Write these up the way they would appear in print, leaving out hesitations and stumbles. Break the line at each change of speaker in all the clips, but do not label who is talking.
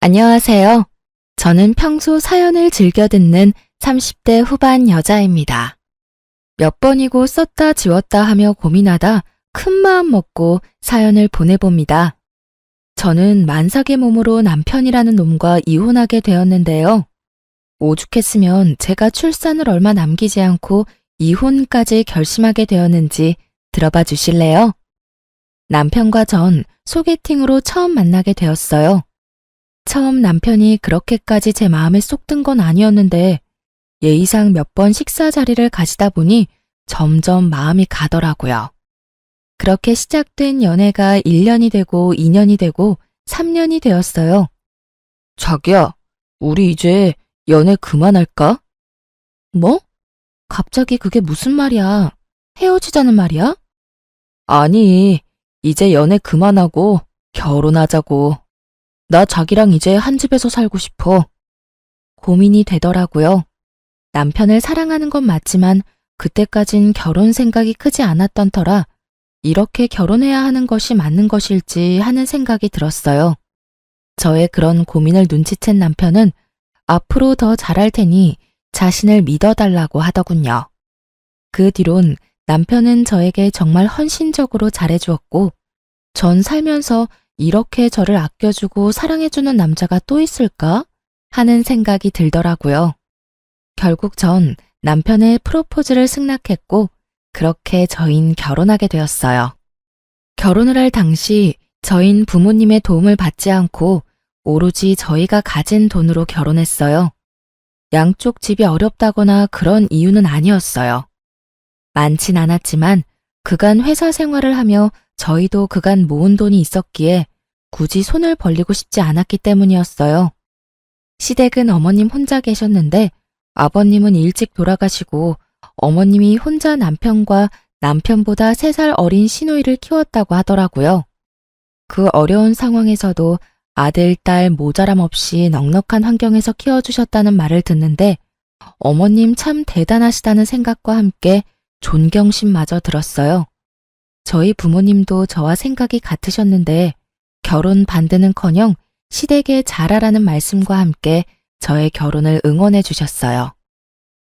안녕하세요. 저는 평소 사연을 즐겨 듣는 30대 후반 여자입니다. 몇 번이고 썼다 지웠다 하며 고민하다 큰 마음 먹고 사연을 보내봅니다. 저는 만삭의 몸으로 남편이라는 놈과 이혼하게 되었는데요. 오죽했으면 제가 출산을 얼마 남기지 않고 이혼까지 결심하게 되었는지 들어봐 주실래요? 남편과 전 소개팅으로 처음 만나게 되었어요. 처음 남편이 그렇게까지 제 마음에 쏙 든 건 아니었는데 예의상 몇 번 식사 자리를 가시다 보니 점점 마음이 가더라고요. 그렇게 시작된 연애가 1년이 되고 2년이 되고 3년이 되었어요. 자기야, 우리 이제 연애 그만할까? 뭐? 갑자기 그게 무슨 말이야? 헤어지자는 말이야? 아니, 이제 연애 그만하고 결혼하자고. 나 자기랑 이제 한 집에서 살고 싶어. 고민이 되더라고요. 남편을 사랑하는 건 맞지만 그때까진 결혼 생각이 크지 않았던 터라 이렇게 결혼해야 하는 것이 맞는 것일지 하는 생각이 들었어요. 저의 그런 고민을 눈치챈 남편은 앞으로 더 잘할 테니 자신을 믿어달라고 하더군요. 그 뒤론 남편은 저에게 정말 헌신적으로 잘해주었고 전 살면서 이렇게 저를 아껴주고 사랑해주는 남자가 또 있을까? 하는 생각이 들더라고요. 결국 전 남편의 프로포즈를 승낙했고 그렇게 저흰 결혼하게 되었어요. 결혼을 할 당시 저흰 부모님의 도움을 받지 않고 오로지 저희가 가진 돈으로 결혼했어요. 양쪽 집이 어렵다거나 그런 이유는 아니었어요. 많진 않았지만 그간 회사 생활을 하며 저희도 그간 모은 돈이 있었기에 굳이 손을 벌리고 싶지 않았기 때문이었어요. 시댁은 어머님 혼자 계셨는데 아버님은 일찍 돌아가시고 어머님이 혼자 남편과 남편보다 3살 어린 시누이를 키웠다고 하더라고요. 그 어려운 상황에서도 아들, 딸 모자람 없이 넉넉한 환경에서 키워주셨다는 말을 듣는데 어머님 참 대단하시다는 생각과 함께 존경심마저 들었어요. 저희 부모님도 저와 생각이 같으셨는데 결혼 반대는커녕 시댁에 잘하라는 말씀과 함께 저의 결혼을 응원해 주셨어요.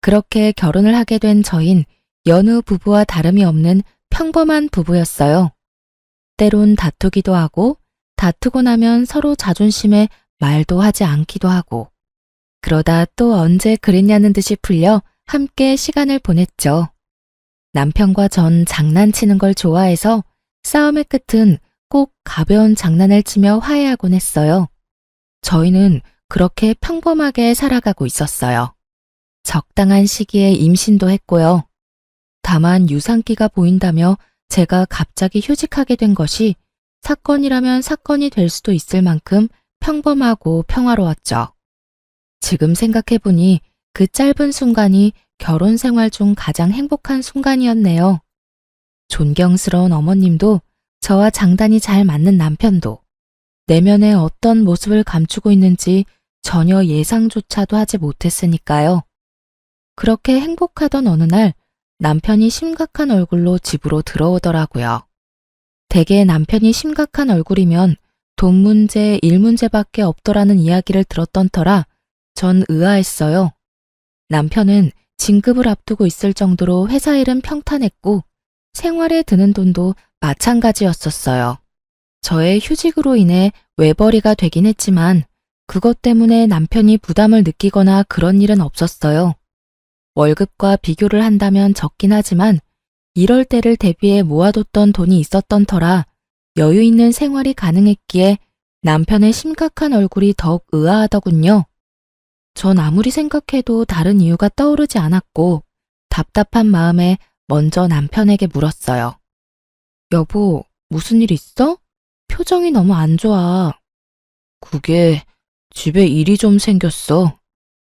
그렇게 결혼을 하게 된 저흰 여느 부부와 다름이 없는 평범한 부부였어요. 때론 다투기도 하고 다투고 나면 서로 자존심에 말도 하지 않기도 하고 그러다 또 언제 그랬냐는 듯이 풀려 함께 시간을 보냈죠. 남편과 전 장난치는 걸 좋아해서 싸움의 끝은 꼭 가벼운 장난을 치며 화해하곤 했어요. 저희는 그렇게 평범하게 살아가고 있었어요. 적당한 시기에 임신도 했고요. 다만 유산기가 보인다며 제가 갑자기 휴직하게 된 것이 사건이라면 사건이 될 수도 있을 만큼 평범하고 평화로웠죠. 지금 생각해보니 그 짧은 순간이 결혼 생활 중 가장 행복한 순간이었네요. 존경스러운 어머님도 저와 장단이 잘 맞는 남편도 내면에 어떤 모습을 감추고 있는지 전혀 예상조차도 하지 못했으니까요. 그렇게 행복하던 어느 날 남편이 심각한 얼굴로 집으로 들어오더라고요. 대개 남편이 심각한 얼굴이면 돈 문제, 일 문제밖에 없더라는 이야기를 들었던 터라 전 의아했어요. 남편은 진급을 앞두고 있을 정도로 회사 일은 평탄했고 생활에 드는 돈도 마찬가지였었어요. 저의 휴직으로 인해 외벌이가 되긴 했지만 그것 때문에 남편이 부담을 느끼거나 그런 일은 없었어요. 월급과 비교를 한다면 적긴 하지만 이럴 때를 대비해 모아뒀던 돈이 있었던 터라 여유 있는 생활이 가능했기에 남편의 심각한 얼굴이 더욱 의아하더군요. 전 아무리 생각해도 다른 이유가 떠오르지 않았고 답답한 마음에 먼저 남편에게 물었어요. 여보, 무슨 일 있어? 표정이 너무 안 좋아. 그게 집에 일이 좀 생겼어.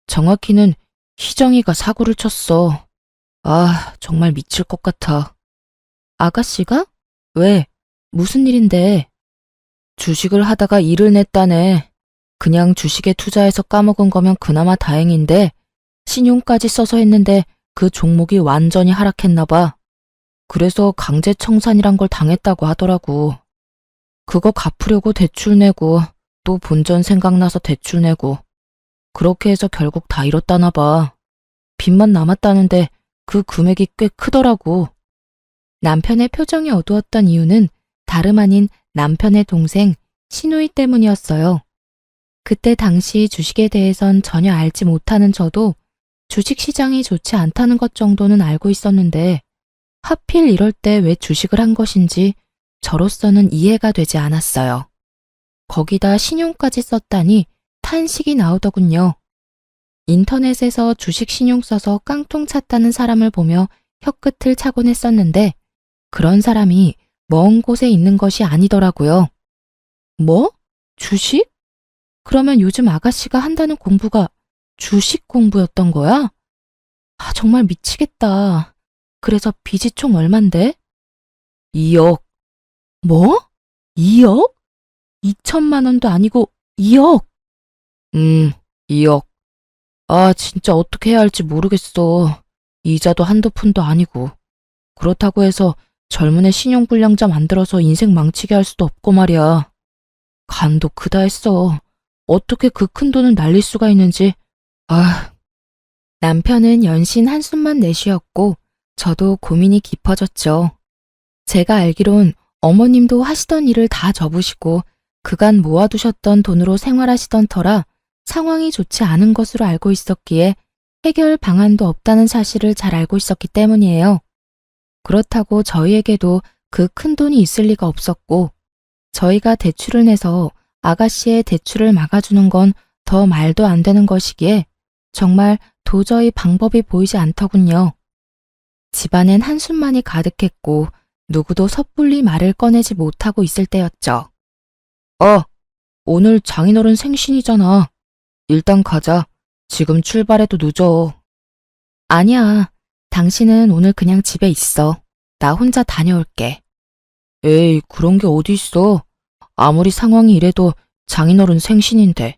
정확히는 희정이가 사고를 쳤어. 아, 정말 미칠 것 같아. 아가씨가? 왜? 무슨 일인데? 주식을 하다가 일을 냈다네. 그냥 주식에 투자해서 까먹은 거면 그나마 다행인데 신용까지 써서 했는데 그 종목이 완전히 하락했나 봐. 그래서 강제 청산이란 걸 당했다고 하더라고. 그거 갚으려고 대출 내고 또 본전 생각나서 대출 내고 그렇게 해서 결국 다 잃었다나 봐. 빚만 남았다는데 그 금액이 꽤 크더라고. 남편의 표정이 어두웠던 이유는 다름 아닌 남편의 동생 신우이 때문이었어요. 그때 당시 주식에 대해선 전혀 알지 못하는 저도 주식시장이 좋지 않다는 것 정도는 알고 있었는데 하필 이럴 때 왜 주식을 한 것인지 저로서는 이해가 되지 않았어요. 거기다 신용까지 썼다니 탄식이 나오더군요. 인터넷에서 주식 신용 써서 깡통 찼다는 사람을 보며 혀끝을 차곤 했었는데 그런 사람이 먼 곳에 있는 것이 아니더라고요. 뭐? 주식? 그러면 요즘 아가씨가 한다는 공부가 주식 공부였던 거야? 아, 정말 미치겠다. 그래서 빚이 총 얼만데? 2억. 뭐? 2억? 2천만 원도 아니고 2억. 2억. 아, 진짜 어떻게 해야 할지 모르겠어. 이자도 한두 푼도 아니고. 그렇다고 해서 젊은 애 신용불량자 만들어서 인생 망치게 할 수도 없고 말이야. 간도 크다 했어. 어떻게 그 큰 돈을 날릴 수가 있는지. 아. 남편은 연신 한숨만 내쉬었고 저도 고민이 깊어졌죠. 제가 알기론 어머님도 하시던 일을 다 접으시고 그간 모아두셨던 돈으로 생활하시던 터라 상황이 좋지 않은 것으로 알고 있었기에 해결 방안도 없다는 사실을 잘 알고 있었기 때문이에요. 그렇다고 저희에게도 그 큰 돈이 있을 리가 없었고 저희가 대출을 내서 아가씨의 대출을 막아주는 건 더 말도 안 되는 것이기에 정말 도저히 방법이 보이지 않더군요. 집안엔 한숨만이 가득했고 누구도 섣불리 말을 꺼내지 못하고 있을 때였죠. 오늘 장인어른 생신이잖아. 일단 가자. 지금 출발해도 늦어. 아니야. 당신은 오늘 그냥 집에 있어. 나 혼자 다녀올게. 에이, 그런 게 어디 있어. 아무리 상황이 이래도 장인어른 생신인데.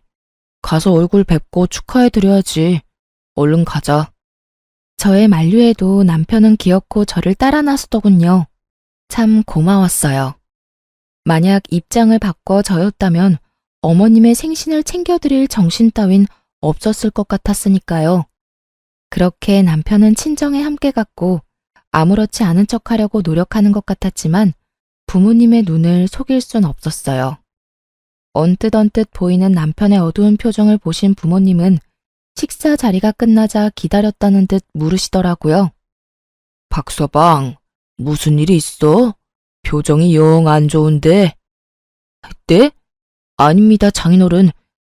가서 얼굴 뵙고 축하해드려야지. 얼른 가자. 저의 만류에도 남편은 기어코 저를 따라 나서더군요. 참 고마웠어요. 만약 입장을 바꿔 저였다면 어머님의 생신을 챙겨드릴 정신 따윈 없었을 것 같았으니까요. 그렇게 남편은 친정에 함께 갔고 아무렇지 않은 척하려고 노력하는 것 같았지만 부모님의 눈을 속일 순 없었어요. 언뜻 보이는 남편의 어두운 표정을 보신 부모님은 식사 자리가 끝나자 기다렸다는 듯 물으시더라고요. 박서방, 무슨 일이 있어? 표정이 영 안 좋은데. 네? 아닙니다, 장인어른.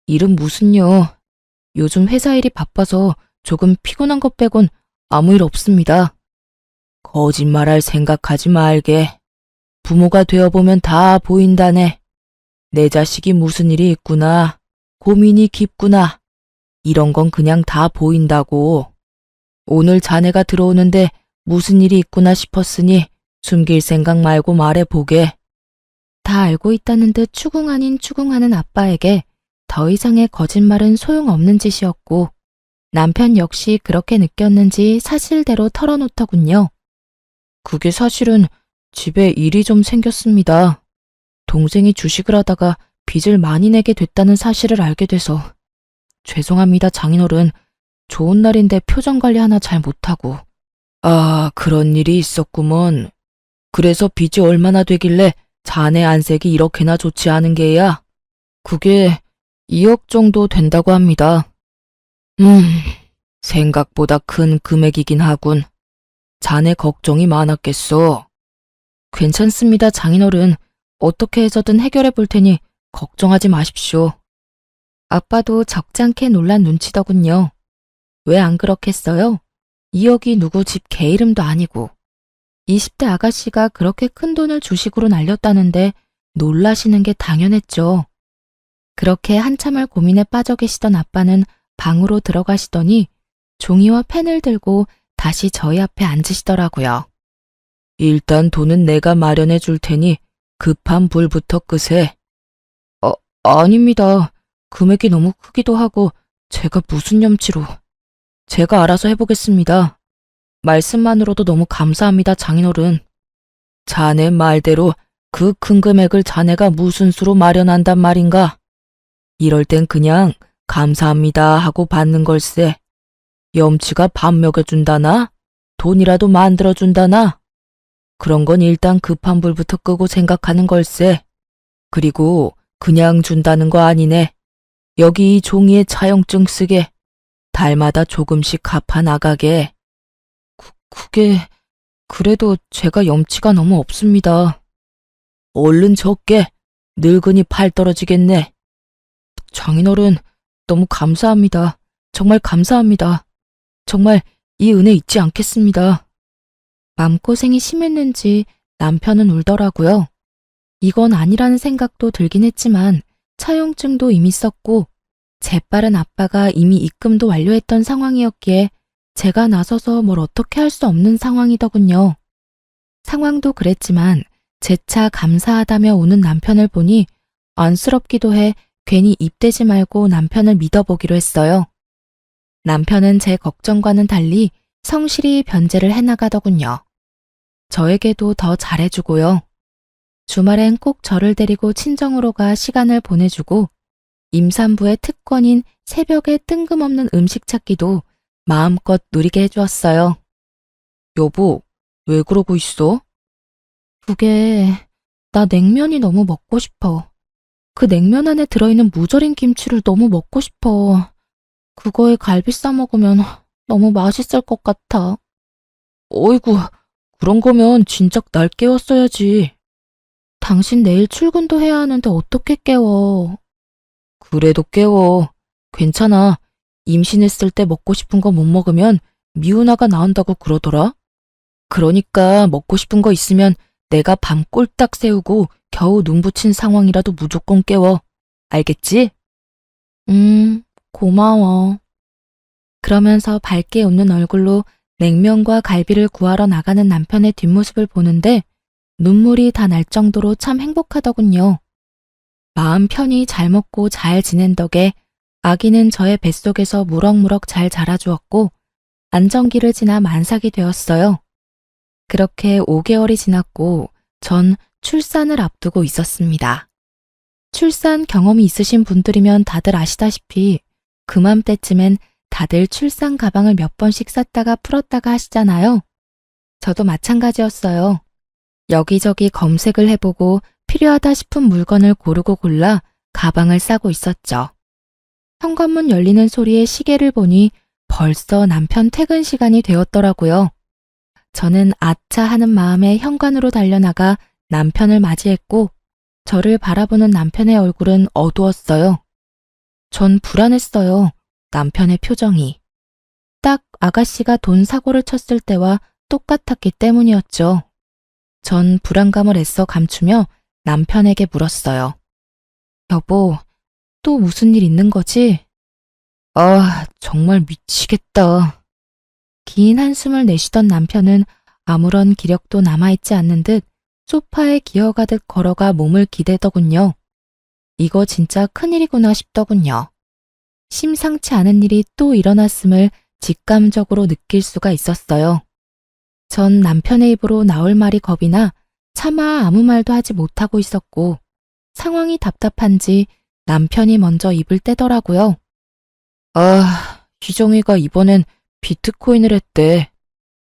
일은 무슨요. 요즘 회사 일이 바빠서 조금 피곤한 것 빼곤 아무 일 없습니다. 거짓말할 생각하지 말게. 부모가 되어보면 다 보인다네. 내 자식이 무슨 일이 있구나. 고민이 깊구나. 이런 건 그냥 다 보인다고. 오늘 자네가 들어오는데 무슨 일이 있구나 싶었으니 숨길 생각 말고 말해보게. 다 알고 있다는 듯 추궁 아닌 추궁하는 아빠에게 더 이상의 거짓말은 소용없는 짓이었고 남편 역시 그렇게 느꼈는지 사실대로 털어놓더군요. 그게 사실은 집에 일이 좀 생겼습니다. 동생이 주식을 하다가 빚을 많이 내게 됐다는 사실을 알게 돼서. 죄송합니다, 장인어른. 좋은 날인데 표정 관리 하나 잘 못하고. 아, 그런 일이 있었구먼. 그래서 빚이 얼마나 되길래 자네 안색이 이렇게나 좋지 않은 게야? 그게 2억 정도 된다고 합니다. 생각보다 큰 금액이긴 하군. 자네 걱정이 많았겠어. 괜찮습니다, 장인어른. 어떻게 해서든 해결해 볼 테니 걱정하지 마십시오. 아빠도 적잖게 놀란 눈치더군요. 왜 안 그렇겠어요? 2억이 누구 집 개 이름도 아니고 20대 아가씨가 그렇게 큰 돈을 주식으로 날렸다는데 놀라시는 게 당연했죠. 그렇게 한참을 고민에 빠져 계시던 아빠는 방으로 들어가시더니 종이와 펜을 들고 다시 저희 앞에 앉으시더라고요. 일단 돈은 내가 마련해 줄 테니 급한 불부터 끄세. 아닙니다. 금액이 너무 크기도 하고 제가 무슨 염치로. 제가 알아서 해보겠습니다. 말씀만으로도 너무 감사합니다, 장인어른. 자네 말대로 그 큰 금액을 자네가 무슨 수로 마련한단 말인가? 이럴 땐 그냥 감사합니다 하고 받는 걸세. 염치가 밥 먹여준다나? 돈이라도 만들어준다나? 그런 건 일단 급한 불부터 끄고 생각하는 걸세. 그리고 그냥 준다는 거 아니네. 여기 이 종이에 차용증 쓰게. 달마다 조금씩 갚아 나가게. 그게 그래도 제가 염치가 너무 없습니다. 얼른 적게. 늙으니 팔 떨어지겠네. 장인어른, 너무 감사합니다. 정말 감사합니다. 정말 이 은혜 잊지 않겠습니다. 마음고생이 심했는지 남편은 울더라고요. 이건 아니라는 생각도 들긴 했지만 차용증도 이미 썼고 재빠른 아빠가 이미 입금도 완료했던 상황이었기에 제가 나서서 뭘 어떻게 할 수 없는 상황이더군요. 상황도 그랬지만 재차 감사하다며 우는 남편을 보니 안쓰럽기도 해 괜히 입대지 말고 남편을 믿어보기로 했어요. 남편은 제 걱정과는 달리 성실히 변제를 해나가더군요. 저에게도 더 잘해주고요. 주말엔 꼭 저를 데리고 친정으로 가 시간을 보내주고 임산부의 특권인 새벽에 뜬금없는 음식 찾기도 마음껏 누리게 해주었어요. 여보, 왜 그러고 있어? 그게 나 냉면이 너무 먹고 싶어. 그 냉면 안에 들어있는 무절임 김치를 너무 먹고 싶어. 그거에 갈비 싸 먹으면 너무 맛있을 것 같아. 어이구, 그런 거면 진작 날 깨웠어야지. 당신 내일 출근도 해야 하는데 어떻게 깨워? 그래도 깨워. 괜찮아. 임신했을 때 먹고 싶은 거 못 먹으면 미운아가 나온다고 그러더라. 그러니까 먹고 싶은 거 있으면 내가 밤 꼴딱 새우고 겨우 눈 붙인 상황이라도 무조건 깨워. 알겠지? 고마워. 그러면서 밝게 웃는 얼굴로 냉면과 갈비를 구하러 나가는 남편의 뒷모습을 보는데 눈물이 다 날 정도로 참 행복하더군요. 마음 편히 잘 먹고 잘 지낸 덕에 아기는 저의 뱃속에서 무럭무럭 잘 자라주었고 안정기를 지나 만삭이 되었어요. 그렇게 5개월이 지났고 전 출산을 앞두고 있었습니다. 출산 경험이 있으신 분들이면 다들 아시다시피 그맘때쯤엔 다들 출산 가방을 몇 번씩 쌌다가 풀었다가 하시잖아요. 저도 마찬가지였어요. 여기저기 검색을 해보고 필요하다 싶은 물건을 고르고 골라 가방을 싸고 있었죠. 현관문 열리는 소리에 시계를 보니 벌써 남편 퇴근 시간이 되었더라고요. 저는 아차 하는 마음에 현관으로 달려나가 남편을 맞이했고 저를 바라보는 남편의 얼굴은 어두웠어요. 전 불안했어요. 남편의 표정이. 딱 아가씨가 돈 사고를 쳤을 때와 똑같았기 때문이었죠. 전 불안감을 애써 감추며 남편에게 물었어요. 여보, 또 무슨 일 있는 거지? 아, 정말 미치겠다. 긴 한숨을 내쉬던 남편은 아무런 기력도 남아있지 않는 듯 소파에 기어가듯 걸어가 몸을 기대더군요. 이거 진짜 큰일이구나 싶더군요. 심상치 않은 일이 또 일어났음을 직감적으로 느낄 수가 있었어요. 전 남편의 입으로 나올 말이 겁이 나 차마 아무 말도 하지 못하고 있었고 상황이 답답한지 남편이 먼저 입을 떼더라고요. 아, 희정이가 이번엔 비트코인을 했대.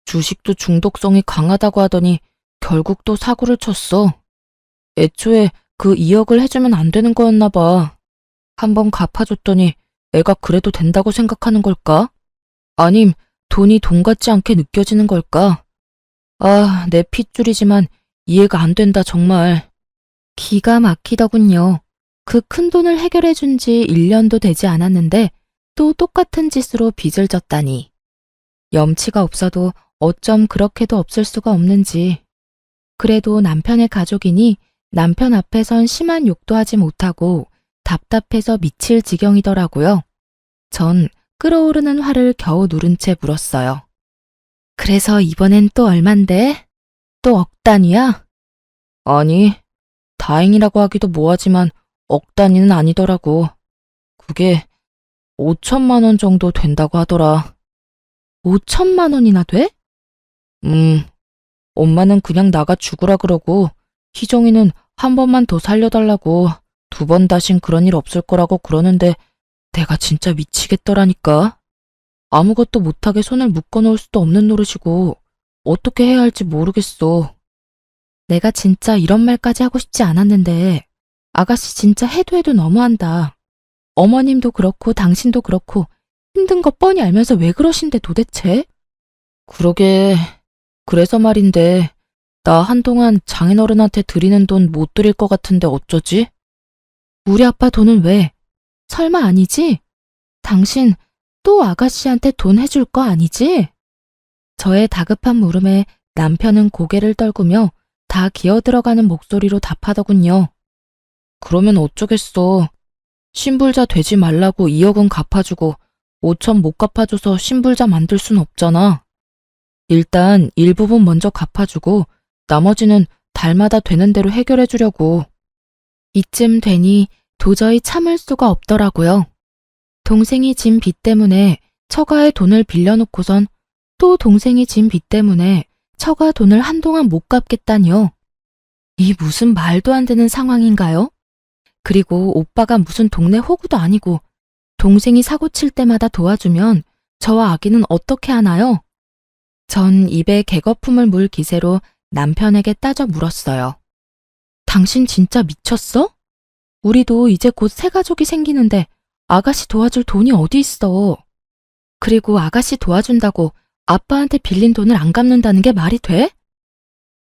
주식도 중독성이 강하다고 하더니 결국 또 사고를 쳤어. 애초에 그 2억을 해주면 안 되는 거였나 봐. 한번 갚아줬더니 애가 그래도 된다고 생각하는 걸까? 아님 돈이 돈 같지 않게 느껴지는 걸까? 아, 내 핏줄이지만 이해가 안 된다 정말. 기가 막히더군요. 그 큰 돈을 해결해준 지 1년도 되지 않았는데 또 똑같은 짓으로 빚을 졌다니. 염치가 없어도 어쩜 그렇게도 없을 수가 없는지. 그래도 남편의 가족이니 남편 앞에선 심한 욕도 하지 못하고 답답해서 미칠 지경이더라고요. 전 끓어오르는 화를 겨우 누른 채 물었어요. 그래서 이번엔 또 얼만데? 또 억 단위야? 아니, 다행이라고 하기도 뭐하지만 억 단위는 아니더라고. 그게 5천만 원 정도 된다고 하더라. 5천만 원이나 돼? 엄마는 그냥 나가 죽으라 그러고 희정이는 한 번만 더 살려달라고 두 번 다신 그런 일 없을 거라고 그러는데 내가 진짜 미치겠더라니까. 아무것도 못하게 손을 묶어놓을 수도 없는 노릇이고 어떻게 해야 할지 모르겠어. 내가 진짜 이런 말까지 하고 싶지 않았는데 아가씨 진짜 해도 해도 너무한다. 어머님도 그렇고 당신도 그렇고 힘든 거 뻔히 알면서 왜 그러신데 도대체? 그러게. 그래서 말인데 나 한동안 장인어른한테 드리는 돈 못 드릴 것 같은데 어쩌지? 우리 아빠 돈은 왜? 설마 아니지? 당신 또 아가씨한테 돈 해줄 거 아니지? 저의 다급한 물음에 남편은 고개를 떨구며 다 기어들어가는 목소리로 답하더군요. 그러면 어쩌겠어. 신불자 되지 말라고 2억은 갚아주고 5천 못 갚아줘서 신불자 만들 순 없잖아. 일단 일부분 먼저 갚아주고 나머지는 달마다 되는 대로 해결해 주려고. 이쯤 되니 도저히 참을 수가 없더라고요. 동생이 진 빚 때문에 처가에 돈을 빌려놓고선 또 동생이 진 빚 때문에 처가 돈을 한동안 못 갚겠다니요. 이 무슨 말도 안 되는 상황인가요? 그리고 오빠가 무슨 동네 호구도 아니고 동생이 사고 칠 때마다 도와주면 저와 아기는 어떻게 하나요? 전 입에 개거품을 물 기세로 남편에게 따져 물었어요. 당신 진짜 미쳤어? 우리도 이제 곧 새 가족이 생기는데 아가씨 도와줄 돈이 어디 있어? 그리고 아가씨 도와준다고 아빠한테 빌린 돈을 안 갚는다는 게 말이 돼?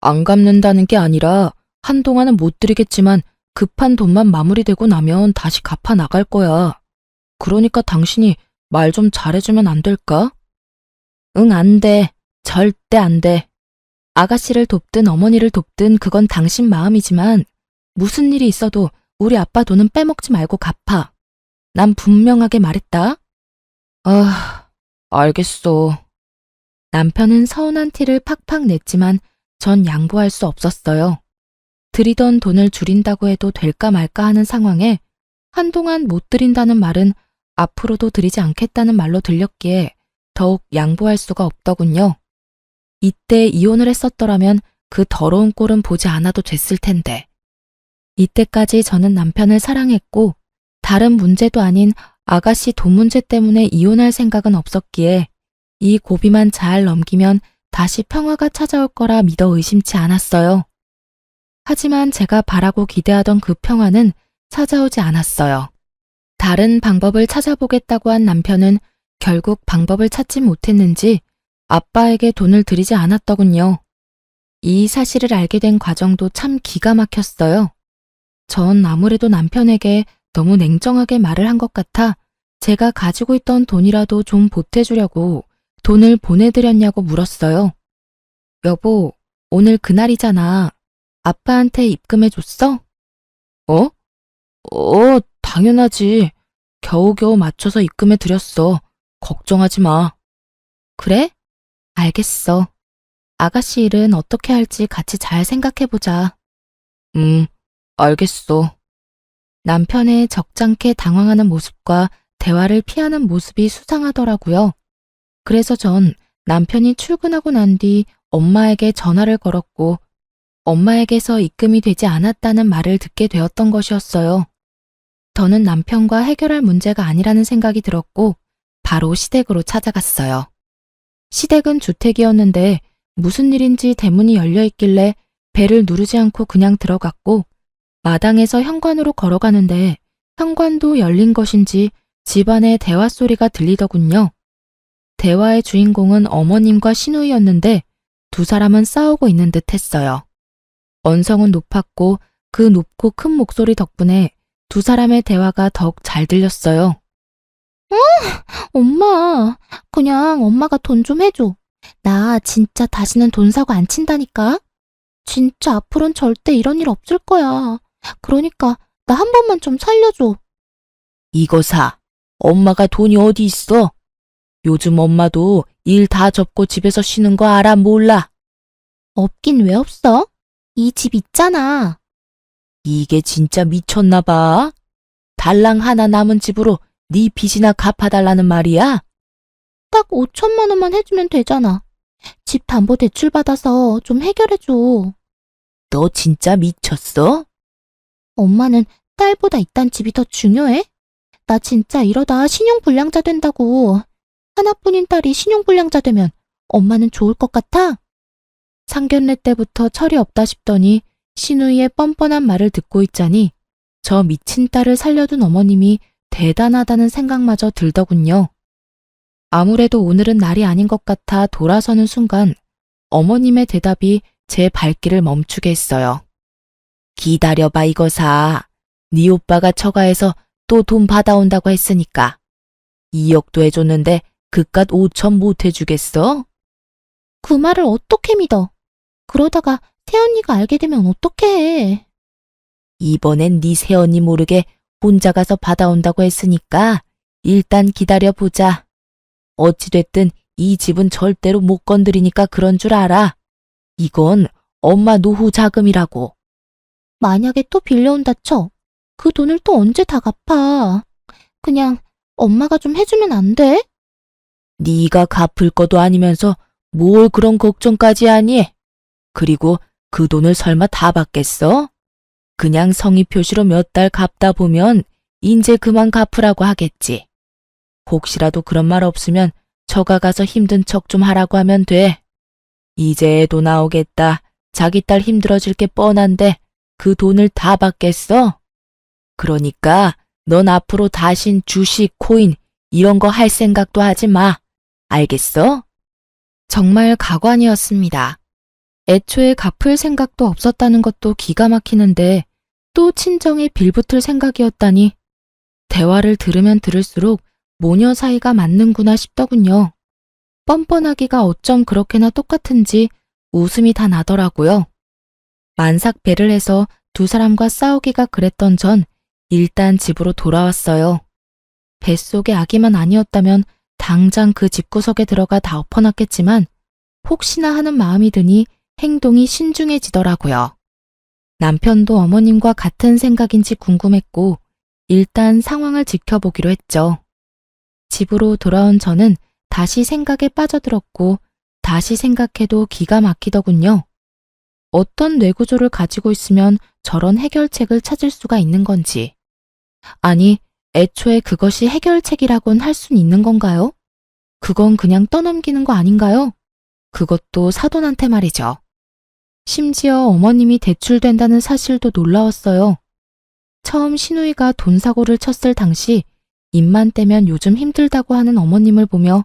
안 갚는다는 게 아니라 한동안은 못 드리겠지만 급한 돈만 마무리되고 나면 다시 갚아 나갈 거야. 그러니까 당신이 말 좀 잘해주면 안 될까? 응, 안 돼. 절대 안 돼. 아가씨를 돕든 어머니를 돕든 그건 당신 마음이지만 무슨 일이 있어도 우리 아빠 돈은 빼먹지 말고 갚아. 난 분명하게 말했다. 아, 알겠어. 남편은 서운한 티를 팍팍 냈지만 전 양보할 수 없었어요. 드리던 돈을 줄인다고 해도 될까 말까 하는 상황에 한동안 못 드린다는 말은 앞으로도 드리지 않겠다는 말로 들렸기에 더욱 양보할 수가 없더군요. 이때 이혼을 했었더라면 그 더러운 꼴은 보지 않아도 됐을 텐데. 이때까지 저는 남편을 사랑했고 다른 문제도 아닌 아가씨 돈 문제 때문에 이혼할 생각은 없었기에 이 고비만 잘 넘기면 다시 평화가 찾아올 거라 믿어 의심치 않았어요. 하지만 제가 바라고 기대하던 그 평화는 찾아오지 않았어요. 다른 방법을 찾아보겠다고 한 남편은 결국 방법을 찾지 못했는지 아빠에게 돈을 드리지 않았더군요. 이 사실을 알게 된 과정도 참 기가 막혔어요. 전 아무래도 남편에게 너무 냉정하게 말을 한 것 같아 제가 가지고 있던 돈이라도 좀 보태주려고 돈을 보내드렸냐고 물었어요. 여보, 오늘 그날이잖아. 아빠한테 입금해줬어? 어? 당연하지. 겨우겨우 맞춰서 입금해드렸어. 걱정하지 마. 그래? 알겠어. 아가씨 일은 어떻게 할지 같이 잘 생각해보자. 알겠어. 남편의 적잖게 당황하는 모습과 대화를 피하는 모습이 수상하더라고요. 그래서 전 남편이 출근하고 난 뒤 엄마에게 전화를 걸었고 엄마에게서 입금이 되지 않았다는 말을 듣게 되었던 것이었어요. 저는 남편과 해결할 문제가 아니라는 생각이 들었고 바로 시댁으로 찾아갔어요. 시댁은 주택이었는데 무슨 일인지 대문이 열려 있길래 벨을 누르지 않고 그냥 들어갔고 마당에서 현관으로 걸어가는데 현관도 열린 것인지 집안의 대화 소리가 들리더군요. 대화의 주인공은 어머님과 시누이였는데 두 사람은 싸우고 있는 듯 했어요. 언성은 높았고 그 높고 큰 목소리 덕분에 두 사람의 대화가 더욱 잘 들렸어요. 엄마, 그냥 엄마가 돈 좀 해줘. 나 진짜 다시는 돈 사고 안 친다니까. 진짜 앞으로는 절대 이런 일 없을 거야. 그러니까 나 한 번만 좀 살려줘. 이거 사. 엄마가 돈이 어디 있어? 요즘 엄마도 일 다 접고 집에서 쉬는 거 알아 몰라? 없긴 왜 없어? 이 집 있잖아. 이게 진짜 미쳤나 봐. 달랑 하나 남은 집으로 네 빚이나 갚아달라는 말이야? 딱 5천만 원만 해주면 되잖아. 집 담보 대출 받아서 좀 해결해줘. 너 진짜 미쳤어? 엄마는
딸보다 이딴 집이 더 중요해? 나 진짜 이러다 신용불량자 된다고. 하나뿐인 딸이 신용불량자 되면 엄마는 좋을 것 같아?
상견례 때부터 철이 없다 싶더니 신우이의 뻔뻔한 말을 듣고 있자니 저 미친 딸을 살려둔 어머님이 대단하다는 생각마저 들더군요. 아무래도 오늘은 날이 아닌 것 같아 돌아서는 순간 어머님의 대답이 제 발길을 멈추게 했어요. 기다려봐 이거사. 네 오빠가 처가에서 또 돈 받아온다고 했으니까. 2억도 해줬는데 그깟 5천 못 해주겠어?
그 말을 어떻게 믿어? 그러다가 새언니가 알게 되면 어떡해.
이번엔 네 새언니 모르게 혼자 가서 받아온다고 했으니까 일단 기다려보자. 어찌됐든 이 집은 절대로 못 건드리니까 그런 줄 알아. 이건 엄마 노후 자금이라고.
만약에 또 빌려온다 쳐. 그 돈을 또 언제 다 갚아. 그냥 엄마가 좀 해주면 안 돼?
네가 갚을 것도 아니면서 뭘 그런 걱정까지 하니? 그리고 그 돈을 설마 다 받겠어? 그냥 성의 표시로 몇 달 갚다 보면 인제 그만 갚으라고 하겠지. 혹시라도 그런 말 없으면 처가 가서 힘든 척 좀 하라고 하면 돼. 이제 애도 나오겠다. 자기 딸 힘들어질 게 뻔한데 그 돈을 다 받겠어? 그러니까 넌 앞으로 다신 주식, 코인 이런 거 할 생각도 하지 마. 알겠어? 정말 가관이었습니다. 애초에 갚을 생각도 없었다는 것도 기가 막히는데 또 친정에 빌붙을 생각이었다니 대화를 들으면 들을수록 모녀 사이가 맞는구나 싶더군요. 뻔뻔하기가 어쩜 그렇게나 똑같은지 웃음이 다 나더라고요. 만삭배를 해서 두 사람과 싸우기가 그랬던 전 일단 집으로 돌아왔어요. 뱃속의 아기만 아니었다면 당장 그 집구석에 들어가 다 엎어놨겠지만 혹시나 하는 마음이 드니 행동이 신중해지더라고요. 남편도 어머님과 같은 생각인지 궁금했고 일단 상황을 지켜보기로 했죠. 집으로 돌아온 저는 다시 생각에 빠져들었고 다시 생각해도 기가 막히더군요. 어떤 뇌구조를 가지고 있으면 저런 해결책을 찾을 수가 있는 건지. 아니, 애초에 그것이 해결책이라곤 할 순 있는 건가요? 그건 그냥 떠넘기는 거 아닌가요? 그것도 사돈한테 말이죠. 심지어 어머님이 대출된다는 사실도 놀라웠어요. 처음 신우이가 돈 사고를 쳤을 당시 입만 떼면 요즘 힘들다고 하는 어머님을 보며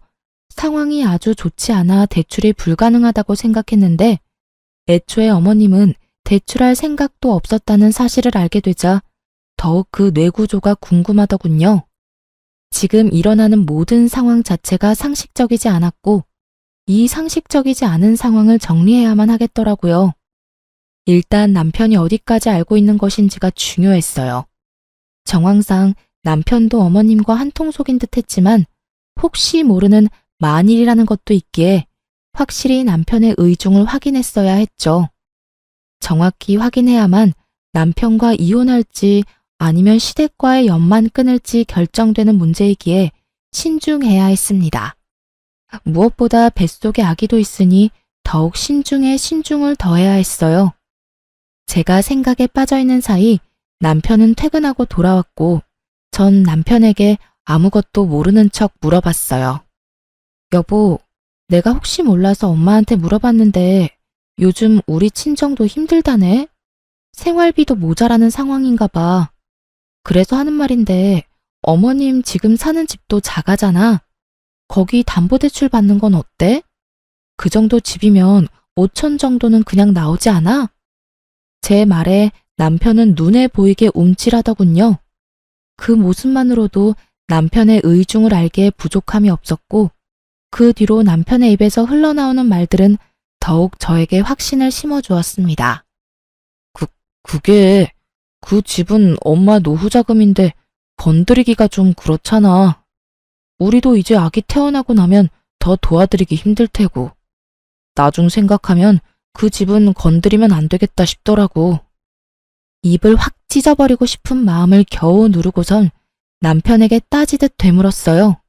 상황이 아주 좋지 않아 대출이 불가능하다고 생각했는데 애초에 어머님은 대출할 생각도 없었다는 사실을 알게 되자 더욱 그 뇌구조가 궁금하더군요. 지금 일어나는 모든 상황 자체가 상식적이지 않았고 이 상식적이지 않은 상황을 정리해야만 하겠더라고요. 일단 남편이 어디까지 알고 있는 것인지가 중요했어요. 정황상 남편도 어머님과 한통속인 듯 했지만 혹시 모르는 만일이라는 것도 있기에 확실히 남편의 의중을 확인했어야 했죠. 정확히 확인해야만 남편과 이혼할지 아니면 시댁과의 연만 끊을지 결정되는 문제이기에 신중해야 했습니다. 무엇보다 뱃속에 아기도 있으니 더욱 신중에 신중을 더해야 했어요. 제가 생각에 빠져있는 사이 남편은 퇴근하고 돌아왔고 전 남편에게 아무것도 모르는 척 물어봤어요. 여보, 내가 혹시 몰라서 엄마한테 물어봤는데 요즘 우리 친정도 힘들다네? 생활비도 모자라는 상황인가 봐. 그래서 하는 말인데 어머님 지금 사는 집도 작아잖아. 거기 담보대출 받는 건 어때? 그 정도 집이면 5천 정도는 그냥 나오지 않아? 제 말에 남편은 눈에 보이게 움찔하더군요. 그 모습만으로도 남편의 의중을 알기에 부족함이 없었고 그 뒤로 남편의 입에서 흘러나오는 말들은 더욱 저에게 확신을 심어주었습니다. 그게 그 집은 엄마 노후 자금인데 건드리기가 좀 그렇잖아. 우리도 이제 아기 태어나고 나면 더 도와드리기 힘들 테고. 나중 생각하면 그 집은 건드리면 안 되겠다 싶더라고. 입을 확 찢어버리고 싶은 마음을 겨우 누르고선 남편에게 따지듯 되물었어요.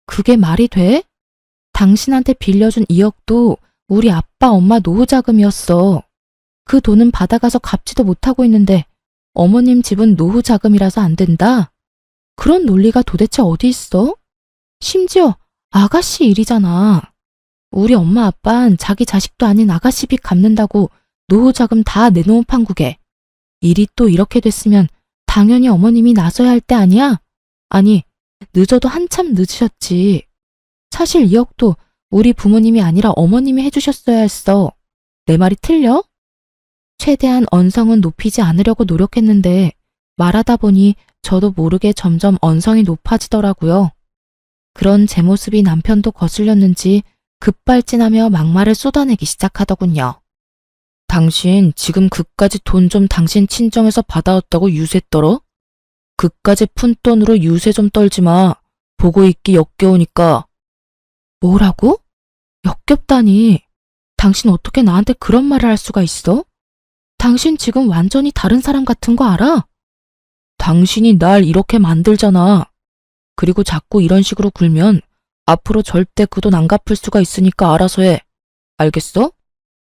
그게 말이 돼? 당신한테 빌려준 2억도 우리 아빠 엄마 노후 자금이었어. 그 돈은 받아가서 갚지도 못하고 있는데 어머님 집은 노후 자금이라서 안 된다? 그런 논리가 도대체 어디 있어? 심지어 아가씨 일이잖아. 우리 엄마 아빠는 자기 자식도 아닌 아가씨 빚 갚는다고 노후 자금 다 내놓은 판국에 일이 또 이렇게 됐으면 당연히 어머님이 나서야 할 때 아니야? 아니, 늦어도 한참 늦으셨지. 사실 2억도 우리 부모님이 아니라 어머님이 해주셨어야 했어. 내 말이 틀려? 최대한 언성은 높이지 않으려고 노력했는데 말하다 보니 저도 모르게 점점 언성이 높아지더라고요. 그런 제 모습이 남편도 거슬렸는지 급발진하며 막말을 쏟아내기 시작하더군요. 당신 지금 그까지 돈 좀 당신 친정에서 받아왔다고 유세 떨어? 그까지 푼 돈으로 유세 좀 떨지 마. 보고 있기 역겨우니까. 뭐라고? 역겹다니. 당신 어떻게 나한테 그런 말을 할 수가 있어? 당신 지금 완전히 다른 사람 같은 거 알아? 당신이 날 이렇게 만들잖아. 그리고 자꾸 이런 식으로 굴면 앞으로 절대 그 돈 안 갚을 수가 있으니까 알아서 해. 알겠어?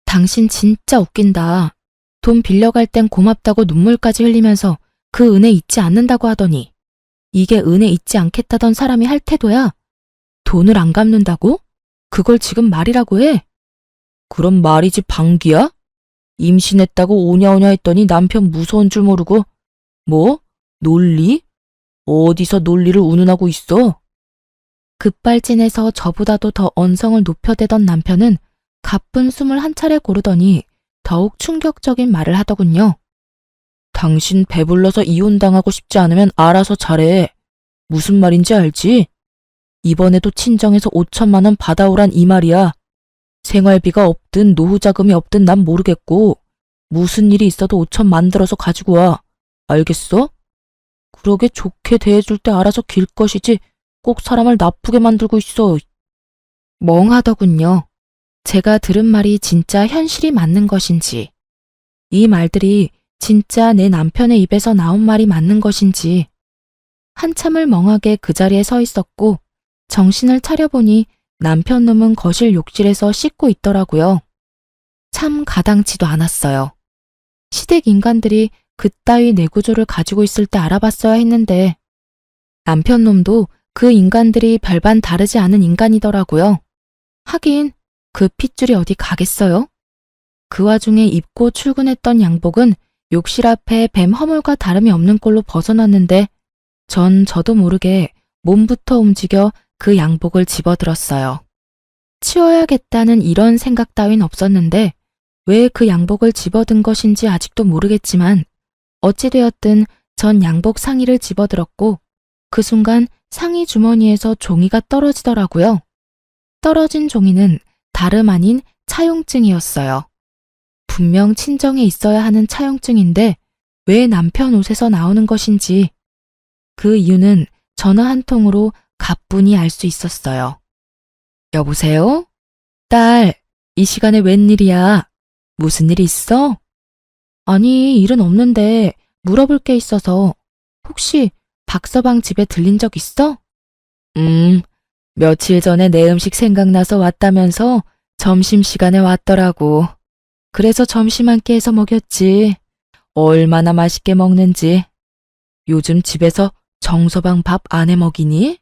당신 진짜 웃긴다. 돈 빌려갈 땐 고맙다고 눈물까지 흘리면서 그 은혜 잊지 않는다고 하더니 이게 은혜 잊지 않겠다던 사람이 할 태도야? 돈을 안 갚는다고? 그걸 지금 말이라고 해? 그럼 말이지 방귀야? 임신했다고 오냐오냐 했더니 남편 무서운 줄 모르고 뭐? 논리? 어디서 논리를 운운하고 있어? 급발진해서 저보다도 더 언성을 높여대던 남편은 가쁜 숨을 한 차례 고르더니 더욱 충격적인 말을 하더군요. 당신 배불러서 이혼당하고 싶지 않으면 알아서 잘해. 무슨 말인지 알지? 이번에도 친정에서 5천만 원 받아오란 이 말이야. 생활비가 없든 노후 자금이 없든 난 모르겠고 무슨 일이 있어도 5천 만들어서 가지고 와. 알겠어? 그러게 좋게 대해줄 때 알아서 길 것이지 꼭 사람을 나쁘게 만들고 있어. 멍하더군요. 제가 들은 말이 진짜 현실이 맞는 것인지, 이 말들이 진짜 내 남편의 입에서 나온 말이 맞는 것인지, 한참을 멍하게 그 자리에 서 있었고 정신을 차려보니 남편 놈은 거실 욕실에서 씻고 있더라고요. 참 가당치도 않았어요. 시댁 인간들이 그따위 내구조를 가지고 있을 때 알아봤어야 했는데 남편 놈도 그 인간들이 별반 다르지 않은 인간이더라고요. 하긴 그 핏줄이 어디 가겠어요? 그 와중에 입고 출근했던 양복은 욕실 앞에 뱀 허물과 다름이 없는 꼴로 벗어났는데 전 저도 모르게 몸부터 움직여 그 양복을 집어들었어요. 치워야겠다는 이런 생각 따윈 없었는데 왜 그 양복을 집어든 것인지 아직도 모르겠지만 어찌되었든 전 양복 상의를 집어들었고 그 순간 상의 주머니에서 종이가 떨어지더라고요. 떨어진 종이는 다름 아닌 차용증이었어요. 분명 친정에 있어야 하는 차용증인데 왜 남편 옷에서 나오는 것인지 그 이유는 전화 한 통으로 가뿐히 알 수 있었어요. 여보세요? 딸, 이 시간에 웬일이야? 무슨 일 있어? 아니, 일은 없는데 물어볼 게 있어서 혹시 박서방 집에 들린 적 있어? 며칠 전에 내 음식 생각나서 왔다면서 점심시간에 왔더라고. 그래서 점심 한 끼 해서 먹였지. 얼마나 맛있게 먹는지. 요즘 집에서 정서방 밥 안 해 먹이니?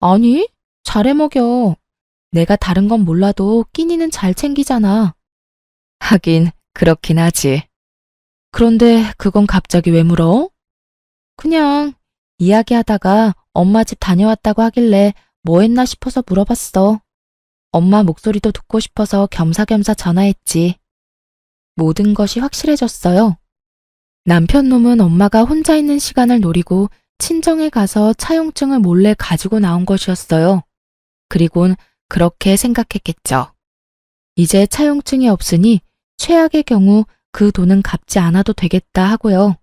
아니, 잘해 먹여. 내가 다른 건 몰라도 끼니는 잘 챙기잖아. 하긴 그렇긴 하지. 그런데 그건 갑자기 왜 물어? 그냥 이야기하다가 엄마 집 다녀왔다고 하길래 뭐 했나 싶어서 물어봤어. 엄마 목소리도 듣고 싶어서 겸사겸사 전화했지. 모든 것이 확실해졌어요. 남편 놈은 엄마가 혼자 있는 시간을 노리고 친정에 가서 차용증을 몰래 가지고 나온 것이었어요. 그리곤 그렇게 생각했겠죠. 이제 차용증이 없으니 최악의 경우 그 돈은 갚지 않아도 되겠다 하고요.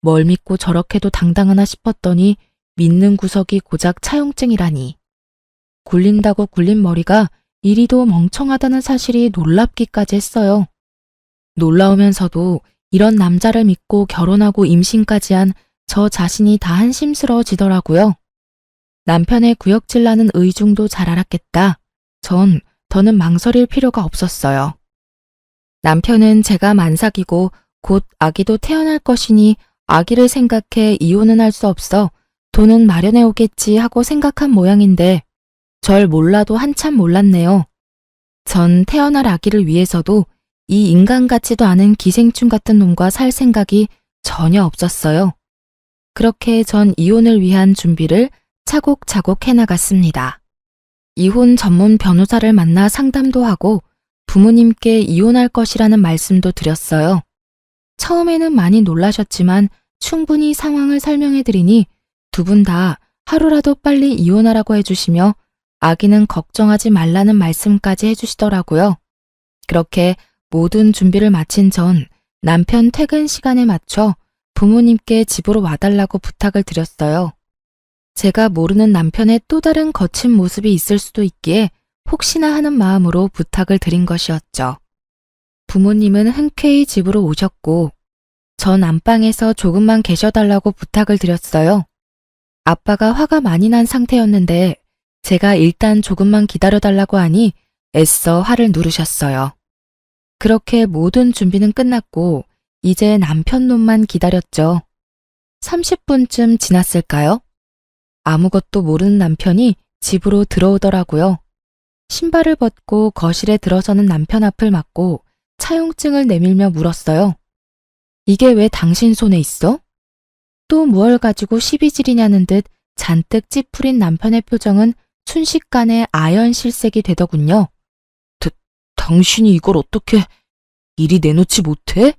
뭘 믿고 저렇게도 당당하나 싶었더니 믿는 구석이 고작 차용증이라니. 굴린다고 굴린 머리가 이리도 멍청하다는 사실이 놀랍기까지 했어요. 놀라우면서도 이런 남자를 믿고 결혼하고 임신까지 한 저 자신이 다 한심스러워지더라고요. 남편의 구역질 나는 의중도 잘 알았겠다. 전 더는 망설일 필요가 없었어요. 남편은 제가 만삭이고 곧 아기도 태어날 것이니 아기를 생각해 이혼은 할 수 없어 돈은 마련해 오겠지 하고 생각한 모양인데 절 몰라도 한참 몰랐네요. 전 태어날 아기를 위해서도 이 인간 같지도 않은 기생충 같은 놈과 살 생각이 전혀 없었어요. 그렇게 전 이혼을 위한 준비를 차곡차곡 해나갔습니다. 이혼 전문 변호사를 만나 상담도 하고 부모님께 이혼할 것이라는 말씀도 드렸어요. 처음에는 많이 놀라셨지만 충분히 상황을 설명해드리니 두 분 다 하루라도 빨리 이혼하라고 해주시며 아기는 걱정하지 말라는 말씀까지 해주시더라고요. 그렇게 모든 준비를 마친 전 남편 퇴근 시간에 맞춰 부모님께 집으로 와달라고 부탁을 드렸어요. 제가 모르는 남편의 또 다른 거친 모습이 있을 수도 있기에 혹시나 하는 마음으로 부탁을 드린 것이었죠. 부모님은 흔쾌히 집으로 오셨고 전 안방에서 조금만 계셔달라고 부탁을 드렸어요. 아빠가 화가 많이 난 상태였는데 제가 일단 조금만 기다려달라고 하니 애써 화를 누르셨어요. 그렇게 모든 준비는 끝났고 이제 남편 놈만 기다렸죠. 30분쯤 지났을까요? 아무것도 모르는 남편이 집으로 들어오더라고요. 신발을 벗고 거실에 들어서는 남편 앞을 막고 차용증을 내밀며 물었어요. 이게 왜 당신 손에 있어? 또 무얼 가지고 시비질이냐는 듯 잔뜩 찌푸린 남편의 표정은 순식간에 아연실색이 되더군요. 당신이 이걸 어떻게 이리 내놓지 못해?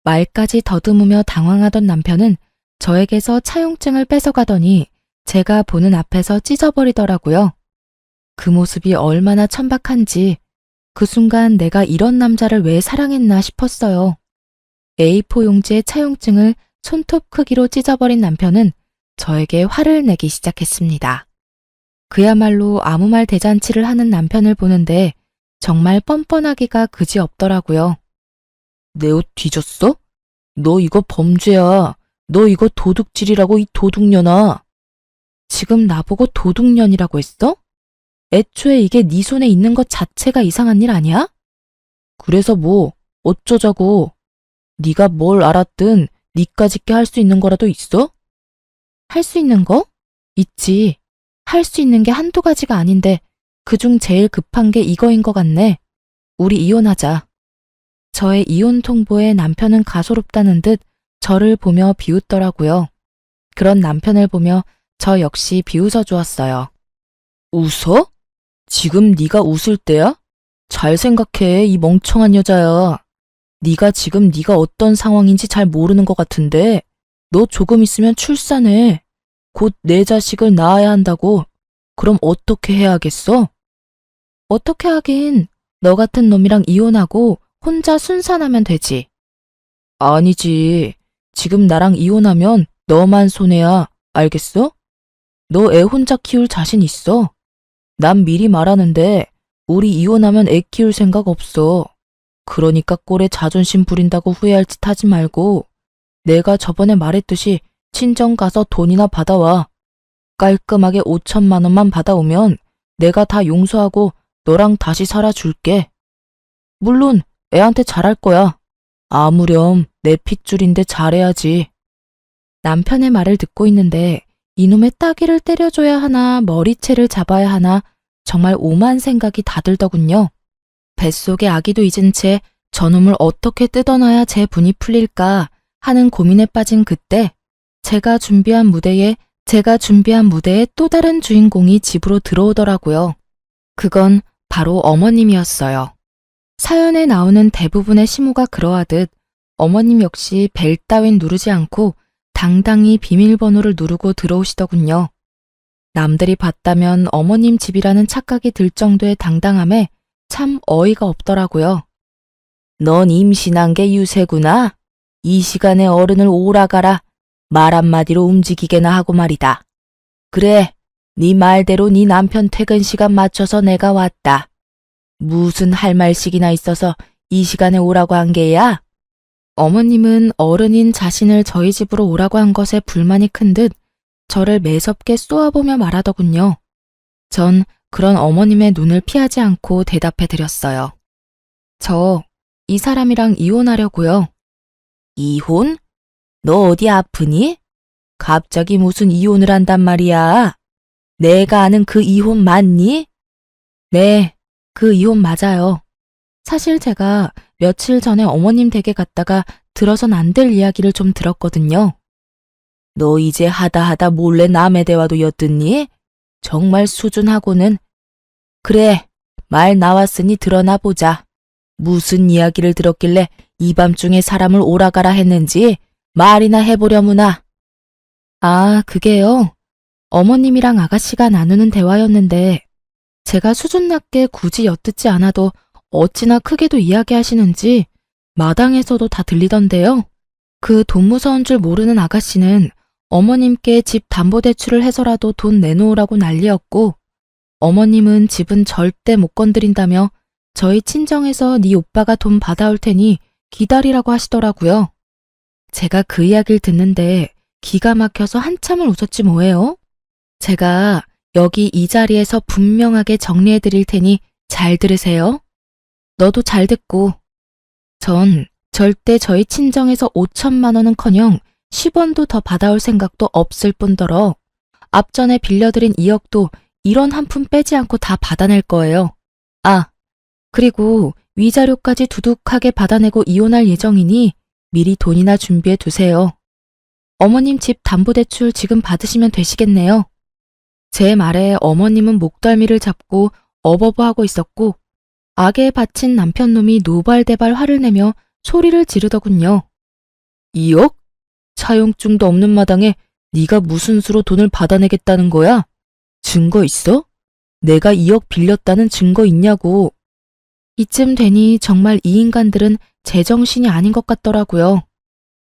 말까지 더듬으며 당황하던 남편은 저에게서 차용증을 뺏어가더니 제가 보는 앞에서 찢어버리더라고요. 그 모습이 얼마나 천박한지 그 순간 내가 이런 남자를 왜 사랑했나 싶었어요. A4 용지의 차용증을 손톱 크기로 찢어버린 남편은 저에게 화를 내기 시작했습니다. 그야말로 아무 말 대잔치를 하는 남편을 보는데 정말 뻔뻔하기가 그지없더라고요. 내 옷 뒤졌어? 너 이거 범죄야. 너 이거 도둑질이라고 이 도둑년아. 지금 나보고 도둑년이라고 했어? 애초에 이게 네 손에 있는 것 자체가 이상한 일 아니야? 그래서 뭐 어쩌자고. 네가 뭘 알았든 니까짓게 할 수 있는 거라도 있어? 할 수 있는 거? 있지. 할 수 있는 게 한두 가지가 아닌데 그중 제일 급한 게 이거인 것 같네. 우리 이혼하자. 저의 이혼 통보에 남편은 가소롭다는 듯 저를 보며 비웃더라고요. 그런 남편을 보며 저 역시 비웃어 주었어요. 웃어? 지금 네가 웃을 때야? 잘 생각해, 이 멍청한 여자야. 네가 지금 네가 어떤 상황인지 잘 모르는 것 같은데 너 조금 있으면 출산해. 곧 내 자식을 낳아야 한다고. 그럼 어떻게 해야겠어? 어떻게 하긴 너 같은 놈이랑 이혼하고 혼자 순산하면 되지. 아니지. 지금 나랑 이혼하면 너만 손해야. 알겠어? 너 애 혼자 키울 자신 있어? 난 미리 말하는데 우리 이혼하면 애 키울 생각 없어. 그러니까 꼴에 자존심 부린다고 후회할 짓 하지 말고 내가 저번에 말했듯이 친정 가서 돈이나 받아와. 깔끔하게 5천만 원만 받아오면 내가 다 용서하고 너랑 다시 살아줄게. 물론 애한테 잘할 거야. 아무렴 내 핏줄인데 잘해야지. 남편의 말을 듣고 있는데 이놈의 따귀를 때려줘야 하나 머리채를 잡아야 하나 정말 오만 생각이 다 들더군요. 뱃속에 아기도 잊은 채 저놈을 어떻게 뜯어놔야 제 분이 풀릴까 하는 고민에 빠진 그때 제가 준비한 무대에 또 다른 주인공이 집으로 들어오더라고요. 그건 바로 어머님이었어요. 사연에 나오는 대부분의 시모가 그러하듯 어머님 역시 벨 따윈 누르지 않고 당당히 비밀번호를 누르고 들어오시더군요. 남들이 봤다면 어머님 집이라는 착각이 들 정도의 당당함에 참 어이가 없더라고요. 넌 임신한 게 유세구나. 이 시간에 어른을 오라가라. 말 한마디로 움직이게나 하고 말이다. 그래, 네 말대로 네 남편 퇴근 시간 맞춰서 내가 왔다. 무슨 할 말씩이나 있어서 이 시간에 오라고 한 게야? 어머님은 어른인 자신을 저희 집으로 오라고 한 것에 불만이 큰 듯 저를 매섭게 쏘아보며 말하더군요. 전 그런 어머님의 눈을 피하지 않고 대답해 드렸어요. 저 이 사람이랑 이혼하려고요. 이혼? 너 어디 아프니? 갑자기 무슨 이혼을 한단 말이야? 내가 아는 그 이혼 맞니? 네, 그 이혼 맞아요. 사실 제가 며칠 전에 어머님 댁에 갔다가 들어선 안 될 이야기를 좀 들었거든요. 너 이제 하다 몰래 남의 대화도 엿듣니? 정말 수준하고는. 그래, 말 나왔으니 드러나 보자. 무슨 이야기를 들었길래 이 밤중에 사람을 오라가라 했는지 말이나 해보려무나. 아, 그게요. 어머님이랑 아가씨가 나누는 대화였는데 제가 수준 낮게 굳이 엿듣지 않아도 어찌나 크게도 이야기하시는지 마당에서도 다 들리던데요. 그 돈 무서운 줄 모르는 아가씨는 어머님께 집 담보대출을 해서라도 돈 내놓으라고 난리였고, 어머님은 집은 절대 못 건드린다며 저희 친정에서 네 오빠가 돈 받아올 테니 기다리라고 하시더라고요. 제가 그 이야기를 듣는데 기가 막혀서 한참을 웃었지 뭐예요. 제가 여기 이 자리에서 분명하게 정리해 드릴 테니 잘 들으세요. 너도 잘 듣고. 전 절대 저희 친정에서 5천만 원은커녕 10원도 더 받아올 생각도 없을 뿐더러 앞전에 빌려드린 2억도 1원 한 푼 빼지 않고 다 받아낼 거예요. 아, 그리고 위자료까지 두둑하게 받아내고 이혼할 예정이니 미리 돈이나 준비해 두세요. 어머님 집 담보대출 지금 받으시면 되시겠네요. 제 말에 어머님은 목덜미를 잡고 어버버하고 있었고 악에 바친 남편놈이 노발대발 화를 내며 소리를 지르더군요. 2억? 차용증도 없는 마당에 네가 무슨 수로 돈을 받아내겠다는 거야? 증거 있어? 내가 2억 빌렸다는 증거 있냐고. 이쯤 되니 정말 이 인간들은 제정신이 아닌 것 같더라고요.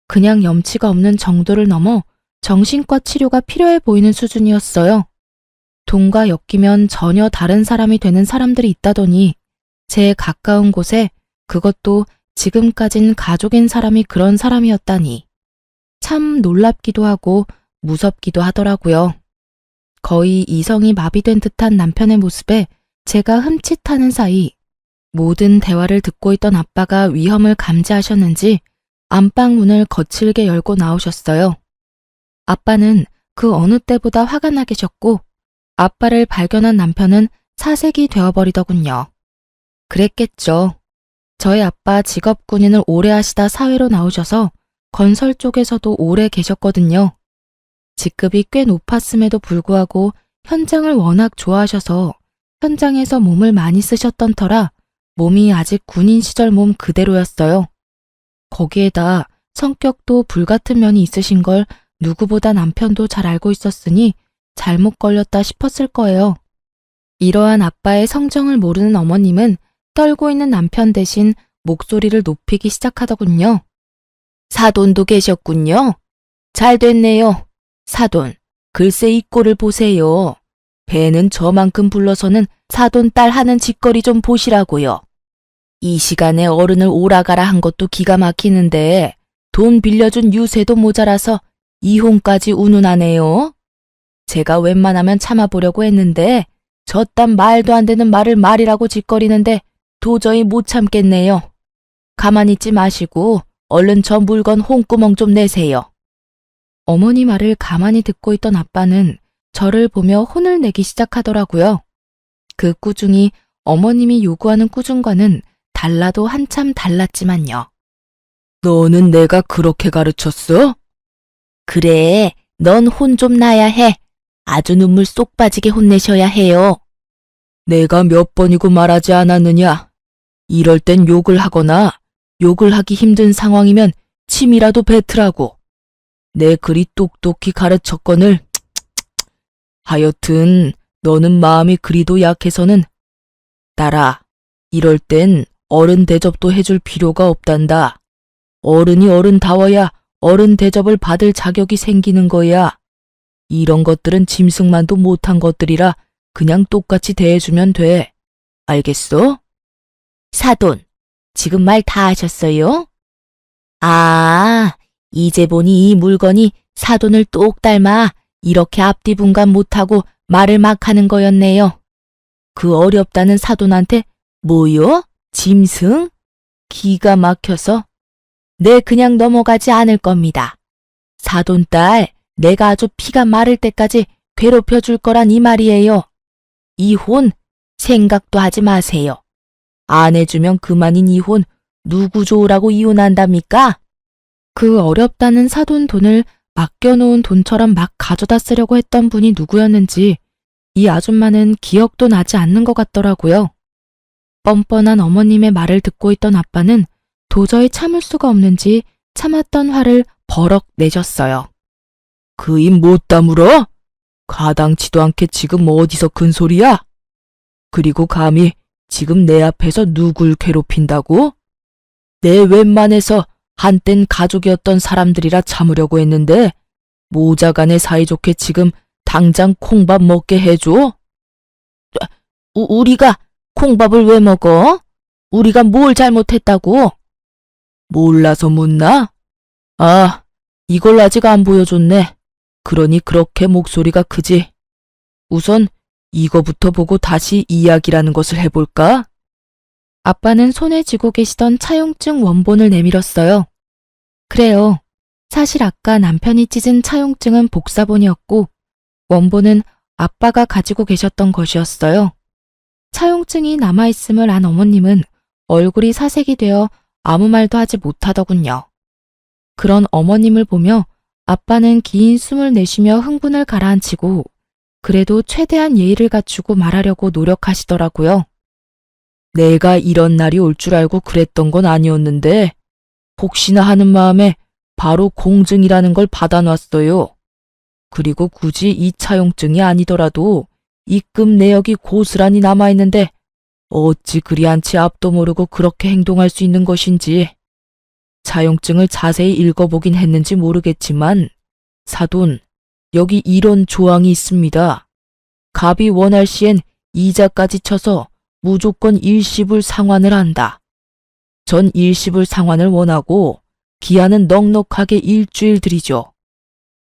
그냥 염치가 없는 정도를 넘어 정신과 치료가 필요해 보이는 수준이었어요. 돈과 엮이면 전혀 다른 사람이 되는 사람들이 있다더니 제 가까운 곳에 그것도 지금까진 가족인 사람이 그런 사람이었다니. 참 놀랍기도 하고 무섭기도 하더라고요. 거의 이성이 마비된 듯한 남편의 모습에 제가 흠칫하는 사이 모든 대화를 듣고 있던 아빠가 위험을 감지하셨는지 안방 문을 거칠게 열고 나오셨어요. 아빠는 그 어느 때보다 화가 나 계셨고 아빠를 발견한 남편은 사색이 되어버리더군요. 그랬겠죠. 저희 아빠 직업 군인을 오래 하시다 사회로 나오셔서 건설 쪽에서도 오래 계셨거든요. 직급이 꽤 높았음에도 불구하고 현장을 워낙 좋아하셔서 현장에서 몸을 많이 쓰셨던 터라 몸이 아직 군인 시절 몸 그대로였어요. 거기에다 성격도 불같은 면이 있으신 걸 누구보다 남편도 잘 알고 있었으니 잘못 걸렸다 싶었을 거예요. 이러한 아빠의 성정을 모르는 어머님은 떨고 있는 남편 대신 목소리를 높이기 시작하더군요. 사돈도 계셨군요. 잘 됐네요. 사돈, 글쎄 이 꼴을 보세요. 배는 저만큼 불러서는 사돈 딸 하는 짓거리 좀 보시라고요. 이 시간에 어른을 오라가라 한 것도 기가 막히는데 돈 빌려준 유세도 모자라서 이혼까지 운운하네요. 제가 웬만하면 참아보려고 했는데 저딴 말도 안 되는 말을 말이라고 짓거리는데 도저히 못 참겠네요. 가만히 있지 마시고 얼른 저 물건 홍구멍 좀 내세요. 어머니 말을 가만히 듣고 있던 아빠는 저를 보며 혼을 내기 시작하더라고요. 그 꾸중이 어머님이 요구하는 꾸중과는 달라도 한참 달랐지만요. 너는 내가 그렇게 가르쳤어? 그래, 넌 혼 좀 나야 해. 아주 눈물 쏙 빠지게 혼내셔야 해요. 내가 몇 번이고 말하지 않았느냐. 이럴 땐 욕을 하거나 욕을 하기 힘든 상황이면 침이라도 뱉으라고. 내 그리 똑똑히 가르쳤거늘. 하여튼 너는 마음이 그리도 약해서는 딸아, 이럴 땐 어른 대접도 해줄 필요가 없단다. 어른이 어른다워야 어른 대접을 받을 자격이 생기는 거야. 이런 것들은 짐승만도 못한 것들이라 그냥 똑같이 대해주면 돼. 알겠어? 사돈, 지금 말 다 하셨어요? 아, 이제 보니 이 물건이 사돈을 똑 닮아 이렇게 앞뒤 분간 못하고 말을 막 하는 거였네요. 그 어렵다는 사돈한테 뭐요? 짐승? 기가 막혀서. 네, 그냥 넘어가지 않을 겁니다. 사돈딸, 내가 아주 피가 마를 때까지 괴롭혀 줄 거란 이 말이에요. 이혼 생각도 하지 마세요. 안 해주면 그만인 이혼 누구 좋으라고 이혼한답니까? 그 어렵다는 사돈 돈을 맡겨놓은 돈처럼 막 가져다 쓰려고 했던 분이 누구였는지 이 아줌마는 기억도 나지 않는 것 같더라고요. 뻔뻔한 어머님의 말을 듣고 있던 아빠는 도저히 참을 수가 없는지 참았던 화를 버럭 내셨어요. 그 입 못 다물어? 가당치도 않게 지금 어디서 큰 소리야? 그리고 감히 지금 내 앞에서 누굴 괴롭힌다고? 내 웬만해서 한땐 가족이었던 사람들이라 참으려고 했는데 모자간에 사이좋게 지금 당장 콩밥 먹게 해줘? 우리가 콩밥을 왜 먹어? 우리가 뭘 잘못했다고? 몰라서 묻나? 아, 이걸 아직 안 보여줬네. 그러니 그렇게 목소리가 크지. 우선 이거부터 보고 다시 이야기라는 것을 해볼까? 아빠는 손에 쥐고 계시던 차용증 원본을 내밀었어요. 그래요. 사실 아까 남편이 찢은 차용증은 복사본이었고 원본은 아빠가 가지고 계셨던 것이었어요. 차용증이 남아있음을 안 어머님은 얼굴이 사색이 되어 아무 말도 하지 못하더군요. 그런 어머님을 보며 아빠는 긴 숨을 내쉬며 흥분을 가라앉히고 그래도 최대한 예의를 갖추고 말하려고 노력하시더라고요. 내가 이런 날이 올 줄 알고 그랬던 건 아니었는데 혹시나 하는 마음에 바로 공증이라는 걸 받아놨어요. 그리고 굳이 이 차용증이 아니더라도 입금 내역이 고스란히 남아있는데 어찌 그리 않지 앞도 모르고 그렇게 행동할 수 있는 것인지. 차용증을 자세히 읽어보긴 했는지 모르겠지만 사돈, 여기 이런 조항이 있습니다. 갑이 원할 시엔 이자까지 쳐서 무조건 일시불 상환을 한다. 전 일시불 상환을 원하고 기한은 넉넉하게 일주일 드리죠.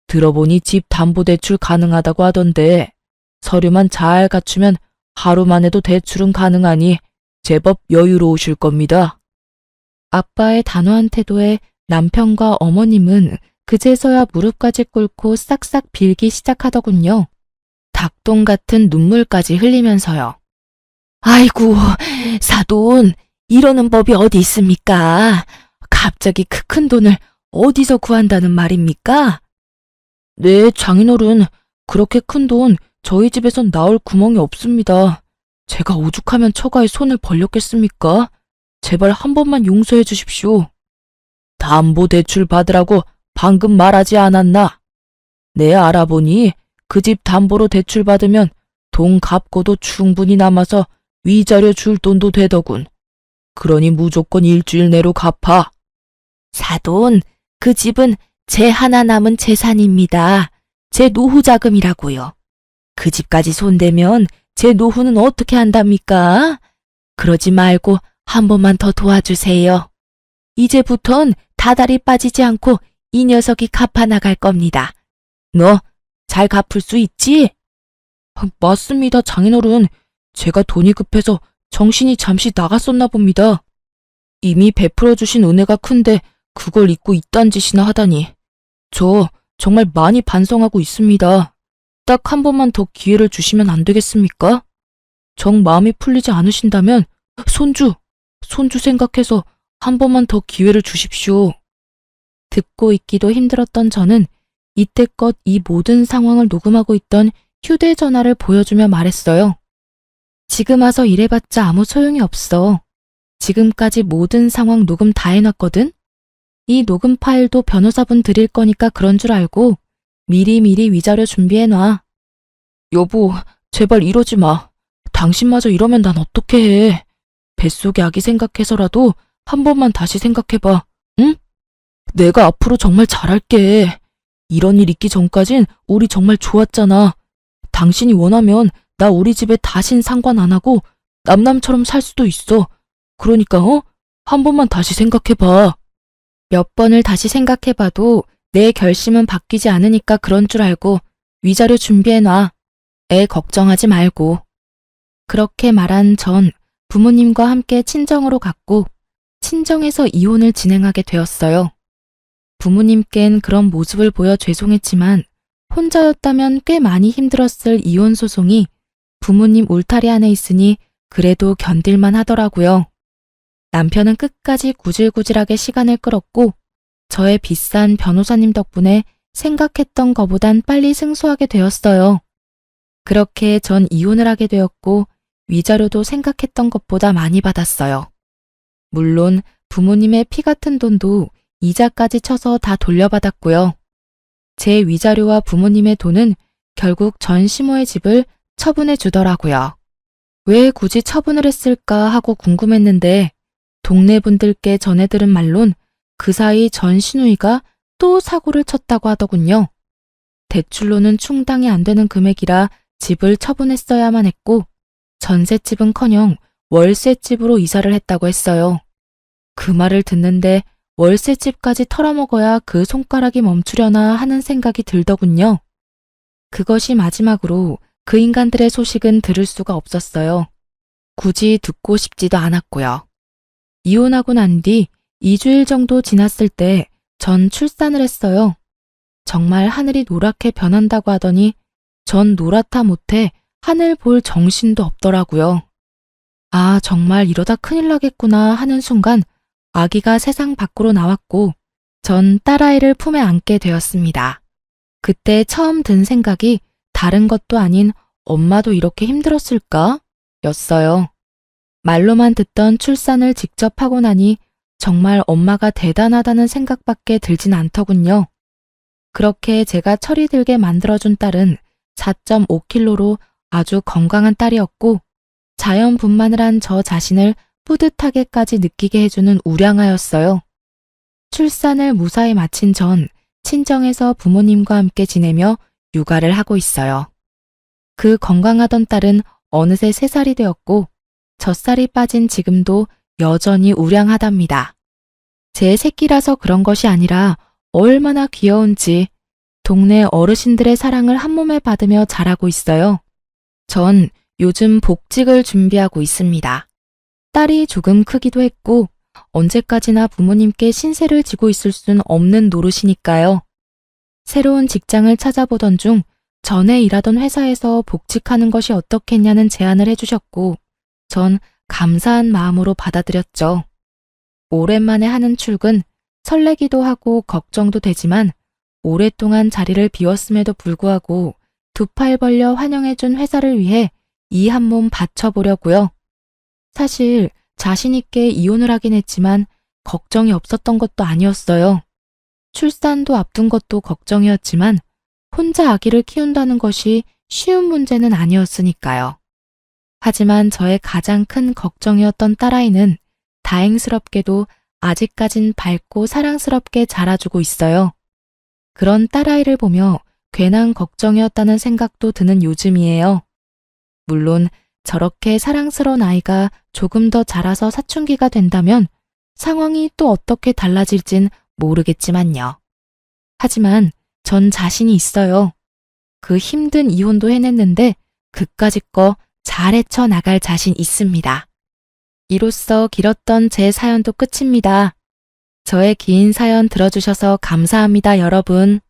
들어보니 집 담보대출 가능하다고 하던데 서류만 잘 갖추면 하루만 해도 대출은 가능하니 제법 여유로우실 겁니다. 아빠의 단호한 태도에 남편과 어머님은 그제서야 무릎까지 꿇고 싹싹 빌기 시작하더군요. 닭똥 같은 눈물까지 흘리면서요. 아이고, 사돈, 이러는 법이 어디 있습니까? 갑자기 그 큰 돈을 어디서 구한다는 말입니까? 네, 장인어른, 그렇게 큰 돈 저희 집에선 나올 구멍이 없습니다. 제가 오죽하면 처가에 손을 벌렸겠습니까? 제발 한 번만 용서해 주십시오. 담보대출 받으라고 방금 말하지 않았나? 네, 알아보니 그 집 담보로 대출 받으면 돈 갚고도 충분히 남아서 위자료 줄 돈도 되더군. 그러니 무조건 일주일 내로 갚아. 사돈, 그 집은 제 하나 남은 재산입니다. 제 노후 자금이라고요. 그 집까지 손대면 제 노후는 어떻게 한답니까? 그러지 말고 한 번만 더 도와주세요. 이제부턴 다달이 빠지지 않고 이 녀석이 갚아나갈 겁니다. 너 잘 갚을 수 있지? 맞습니다, 장인어른. 제가 돈이 급해서 정신이 잠시 나갔었나 봅니다. 이미 베풀어주신 은혜가 큰데 그걸 잊고 이딴 짓이나 하다니. 저 정말 많이 반성하고 있습니다. 딱 한 번만 더 기회를 주시면 안 되겠습니까? 정 마음이 풀리지 않으신다면 손주 생각해서 한 번만 더 기회를 주십시오. 듣고 있기도 힘들었던 저는 이때껏 이 모든 상황을 녹음하고 있던 휴대전화를 보여주며 말했어요. 지금 와서 이래봤자 아무 소용이 없어. 지금까지 모든 상황 녹음 다 해놨거든? 이 녹음 파일도 변호사분 드릴 거니까 그런 줄 알고 미리미리 위자료 준비해놔. 여보, 제발 이러지 마. 당신마저 이러면 난 어떡해 해. 뱃속의 아기 생각해서라도 한 번만 다시 생각해봐. 응? 내가 앞으로 정말 잘할게. 이런 일 있기 전까진 우리 정말 좋았잖아. 당신이 원하면 나 우리 집에 다신 상관 안 하고 남남처럼 살 수도 있어. 그러니까 한 번만 다시 생각해봐. 몇 번을 다시 생각해봐도 내 결심은 바뀌지 않으니까 그런 줄 알고 위자료 준비해놔. 애 걱정하지 말고. 그렇게 말한 전 부모님과 함께 친정으로 갔고 친정에서 이혼을 진행하게 되었어요. 부모님께는 그런 모습을 보여 죄송했지만 혼자였다면 꽤 많이 힘들었을 이혼 소송이 부모님 울타리 안에 있으니 그래도 견딜만 하더라고요. 남편은 끝까지 구질구질하게 시간을 끌었고 저의 비싼 변호사님 덕분에 생각했던 것보단 빨리 승소하게 되었어요. 그렇게 전 이혼을 하게 되었고 위자료도 생각했던 것보다 많이 받았어요. 물론 부모님의 피 같은 돈도 이자까지 쳐서 다 돌려받았고요. 제 위자료와 부모님의 돈은 결국 전 시모의 집을 처분해 주더라고요. 왜 굳이 처분을 했을까 하고 궁금했는데 동네 분들께 전해 들은 말론 그 사이 전 시누이가 또 사고를 쳤다고 하더군요. 대출로는 충당이 안 되는 금액이라 집을 처분했어야만 했고 전셋집은커녕 월세집으로 이사를 했다고 했어요. 그 말을 듣는데 월세집까지 털어먹어야 그 손가락이 멈추려나 하는 생각이 들더군요. 그것이 마지막으로 그 인간들의 소식은 들을 수가 없었어요. 굳이 듣고 싶지도 않았고요. 이혼하고 난 뒤 2주일 정도 지났을 때 전 출산을 했어요. 정말 하늘이 노랗게 변한다고 하더니 전 노랗다 못해 하늘 볼 정신도 없더라고요. 아, 정말 이러다 큰일 나겠구나 하는 순간 아기가 세상 밖으로 나왔고 전 딸아이를 품에 안게 되었습니다. 그때 처음 든 생각이 다른 것도 아닌 엄마도 이렇게 힘들었을까? 였어요. 말로만 듣던 출산을 직접 하고 나니 정말 엄마가 대단하다는 생각밖에 들진 않더군요. 그렇게 제가 철이 들게 만들어준 딸은 4.5kg로 아주 건강한 딸이었고 자연분만을 한 저 자신을 뿌듯하게까지 느끼게 해주는 우량아였어요. 출산을 무사히 마친 전 친정에서 부모님과 함께 지내며 육아를 하고 있어요. 그 건강하던 딸은 어느새 3살이 되었고 젖살이 빠진 지금도 여전히 우량하답니다. 제 새끼라서 그런 것이 아니라 얼마나 귀여운지 동네 어르신들의 사랑을 한몸에 받으며 자라고 있어요. 전 요즘 복직을 준비하고 있습니다. 딸이 조금 크기도 했고 언제까지나 부모님께 신세를 지고 있을 순 없는 노릇이니까요. 새로운 직장을 찾아보던 중 전에 일하던 회사에서 복직하는 것이 어떻겠냐는 제안을 해주셨고 전 감사한 마음으로 받아들였죠. 오랜만에 하는 출근, 설레기도 하고 걱정도 되지만 오랫동안 자리를 비웠음에도 불구하고 두 팔 벌려 환영해준 회사를 위해 이 한 몸 바쳐보려고요. 사실 자신 있게 이혼을 하긴 했지만 걱정이 없었던 것도 아니었어요. 출산도 앞둔 것도 걱정이었지만 혼자 아기를 키운다는 것이 쉬운 문제는 아니었으니까요. 하지만 저의 가장 큰 걱정이었던 딸아이는 다행스럽게도 아직까진 밝고 사랑스럽게 자라주고 있어요. 그런 딸아이를 보며 괜한 걱정이었다는 생각도 드는 요즘이에요. 물론 저렇게 사랑스러운 아이가 조금 더 자라서 사춘기가 된다면 상황이 또 어떻게 달라질진 모르겠지만요. 하지만 전 자신이 있어요. 그 힘든 이혼도 해냈는데 그까짓 거 잘 헤쳐나갈 자신 있습니다. 이로써 길었던 제 사연도 끝입니다. 저의 긴 사연 들어주셔서 감사합니다, 여러분.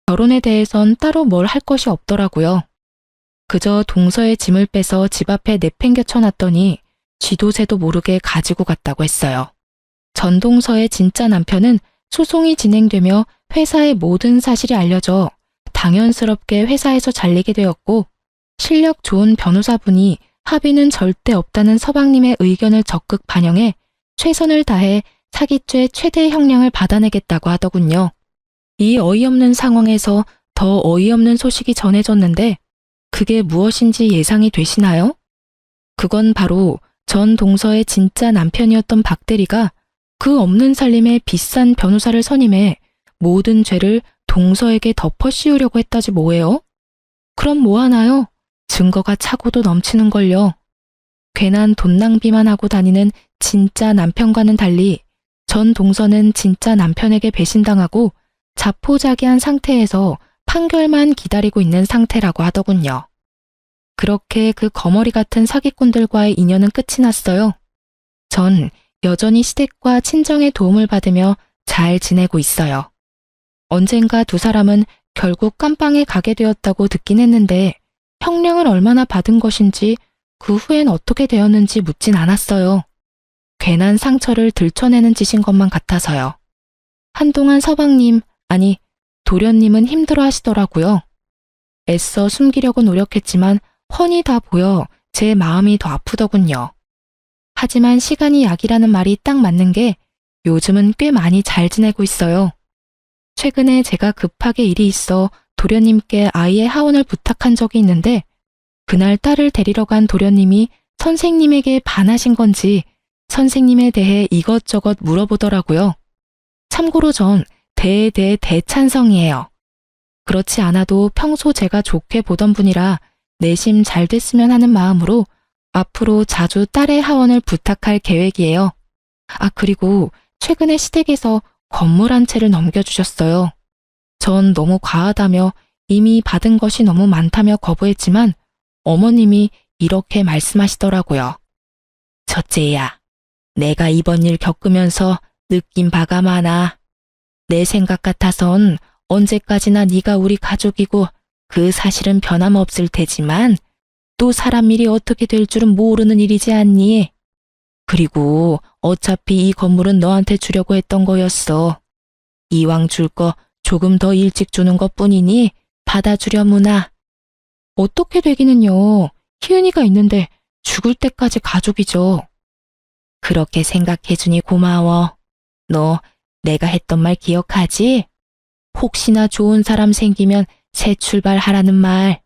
결혼에 대해선 따로 뭘 할 것이 없더라고요. 그저 동서의 짐을 빼서 집 앞에 내팽겨 쳐놨더니 쥐도 새도 모르게 가지고 갔다고 했어요. 전동서의 진짜 남편은 소송이 진행되며 회사의 모든 사실이 알려져 당연스럽게 회사에서 잘리게 되었고, 실력 좋은 변호사분이 합의는 절대 없다는 서방님의 의견을 적극 반영해 최선을 다해 사기죄 최대 형량을 받아내겠다고 하더군요. 이 어이없는 상황에서 더 어이없는 소식이 전해졌는데 그게 무엇인지 예상이 되시나요? 그건 바로 전 동서의 진짜 남편이었던 박대리가 그 없는 살림에 비싼 변호사를 선임해 모든 죄를 동서에게 덮어 씌우려고 했다지 뭐예요? 그럼 뭐 하나요? 증거가 차고도 넘치는걸요. 괜한 돈 낭비만 하고 다니는 진짜 남편과는 달리 전 동서는 진짜 남편에게 배신당하고 자포자기한 상태에서 판결만 기다리고 있는 상태라고 하더군요. 그렇게 그 거머리 같은 사기꾼들과의 인연은 끝이 났어요. 전 여전히 시댁과 친정의 도움을 받으며 잘 지내고 있어요. 언젠가 두 사람은 결국 깜빵에 가게 되었다고 듣긴 했는데 형량을 얼마나 받은 것인지 그 후엔 어떻게 되었는지 묻진 않았어요. 괜한 상처를 들춰내는 짓인 것만 같아서요. 한동안 서방님, 아니 도련님은 힘들어 하시더라고요. 애써 숨기려고 노력했지만 훤히 다 보여 제 마음이 더 아프더군요. 하지만 시간이 약이라는 말이 딱 맞는 게 요즘은 꽤 많이 잘 지내고 있어요. 최근에 제가 급하게 일이 있어 도련님께 아이의 하원을 부탁한 적이 있는데 그날 딸을 데리러 간 도련님이 선생님에게 반하신 건지 선생님에 대해 이것저것 물어보더라고요. 참고로 전 대찬성이에요. 그렇지 않아도 평소 제가 좋게 보던 분이라 내심 잘 됐으면 하는 마음으로 앞으로 자주 딸의 하원을 부탁할 계획이에요. 아, 그리고 최근에 시댁에서 건물 한 채를 넘겨주셨어요. 전 너무 과하다며 이미 받은 것이 너무 많다며 거부했지만 어머님이 이렇게 말씀하시더라고요. 첫째야, 내가 이번 일 겪으면서 느낀 바가 많아. 내 생각 같아선 언제까지나 네가 우리 가족이고 그 사실은 변함없을 테지만 또 사람 일이 어떻게 될 줄은 모르는 일이지 않니? 그리고 어차피 이 건물은 너한테 주려고 했던 거였어. 이왕 줄 거 조금 더 일찍 주는 것뿐이니 받아주려무나. 어떻게 되기는요. 희은이가 있는데 죽을 때까지 가족이죠. 그렇게 생각해주니 고마워. 너 내가 했던 말 기억하지? 혹시나 좋은 사람 생기면 새 출발하라는 말.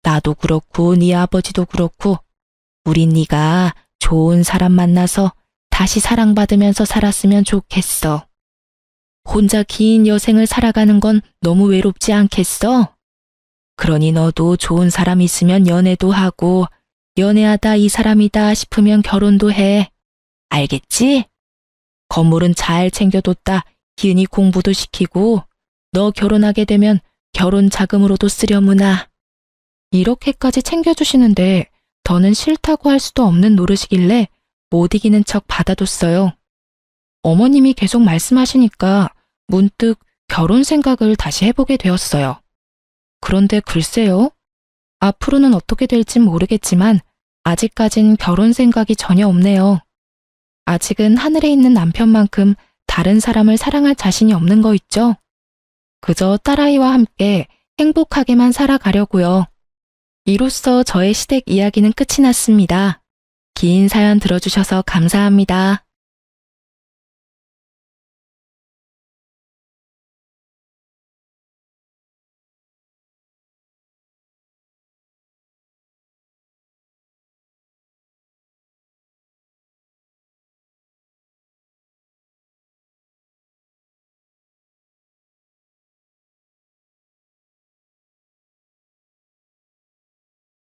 나도 그렇고 네 아버지도 그렇고 우린 네가 좋은 사람 만나서 다시 사랑받으면서 살았으면 좋겠어. 혼자 긴 여생을 살아가는 건 너무 외롭지 않겠어? 그러니 너도 좋은 사람 있으면 연애도 하고 연애하다 이 사람이다 싶으면 결혼도 해. 알겠지? 건물은 잘 챙겨뒀다 희은이 공부도 시키고 너 결혼하게 되면 결혼 자금으로도 쓰려무나. 이렇게까지 챙겨주시는데 더는 싫다고 할 수도 없는 노릇이길래 못 이기는 척 받아뒀어요. 어머님이 계속 말씀하시니까 문득 결혼 생각을 다시 해보게 되었어요. 그런데 글쎄요. 앞으로는 어떻게 될진 모르겠지만 아직까진 결혼 생각이 전혀 없네요. 아직은 하늘에 있는 남편만큼 다른 사람을 사랑할 자신이 없는 거 있죠? 그저 딸아이와 함께 행복하게만 살아가려고요. 이로써 저의 시댁 이야기는 끝이 났습니다. 긴 사연 들어주셔서 감사합니다.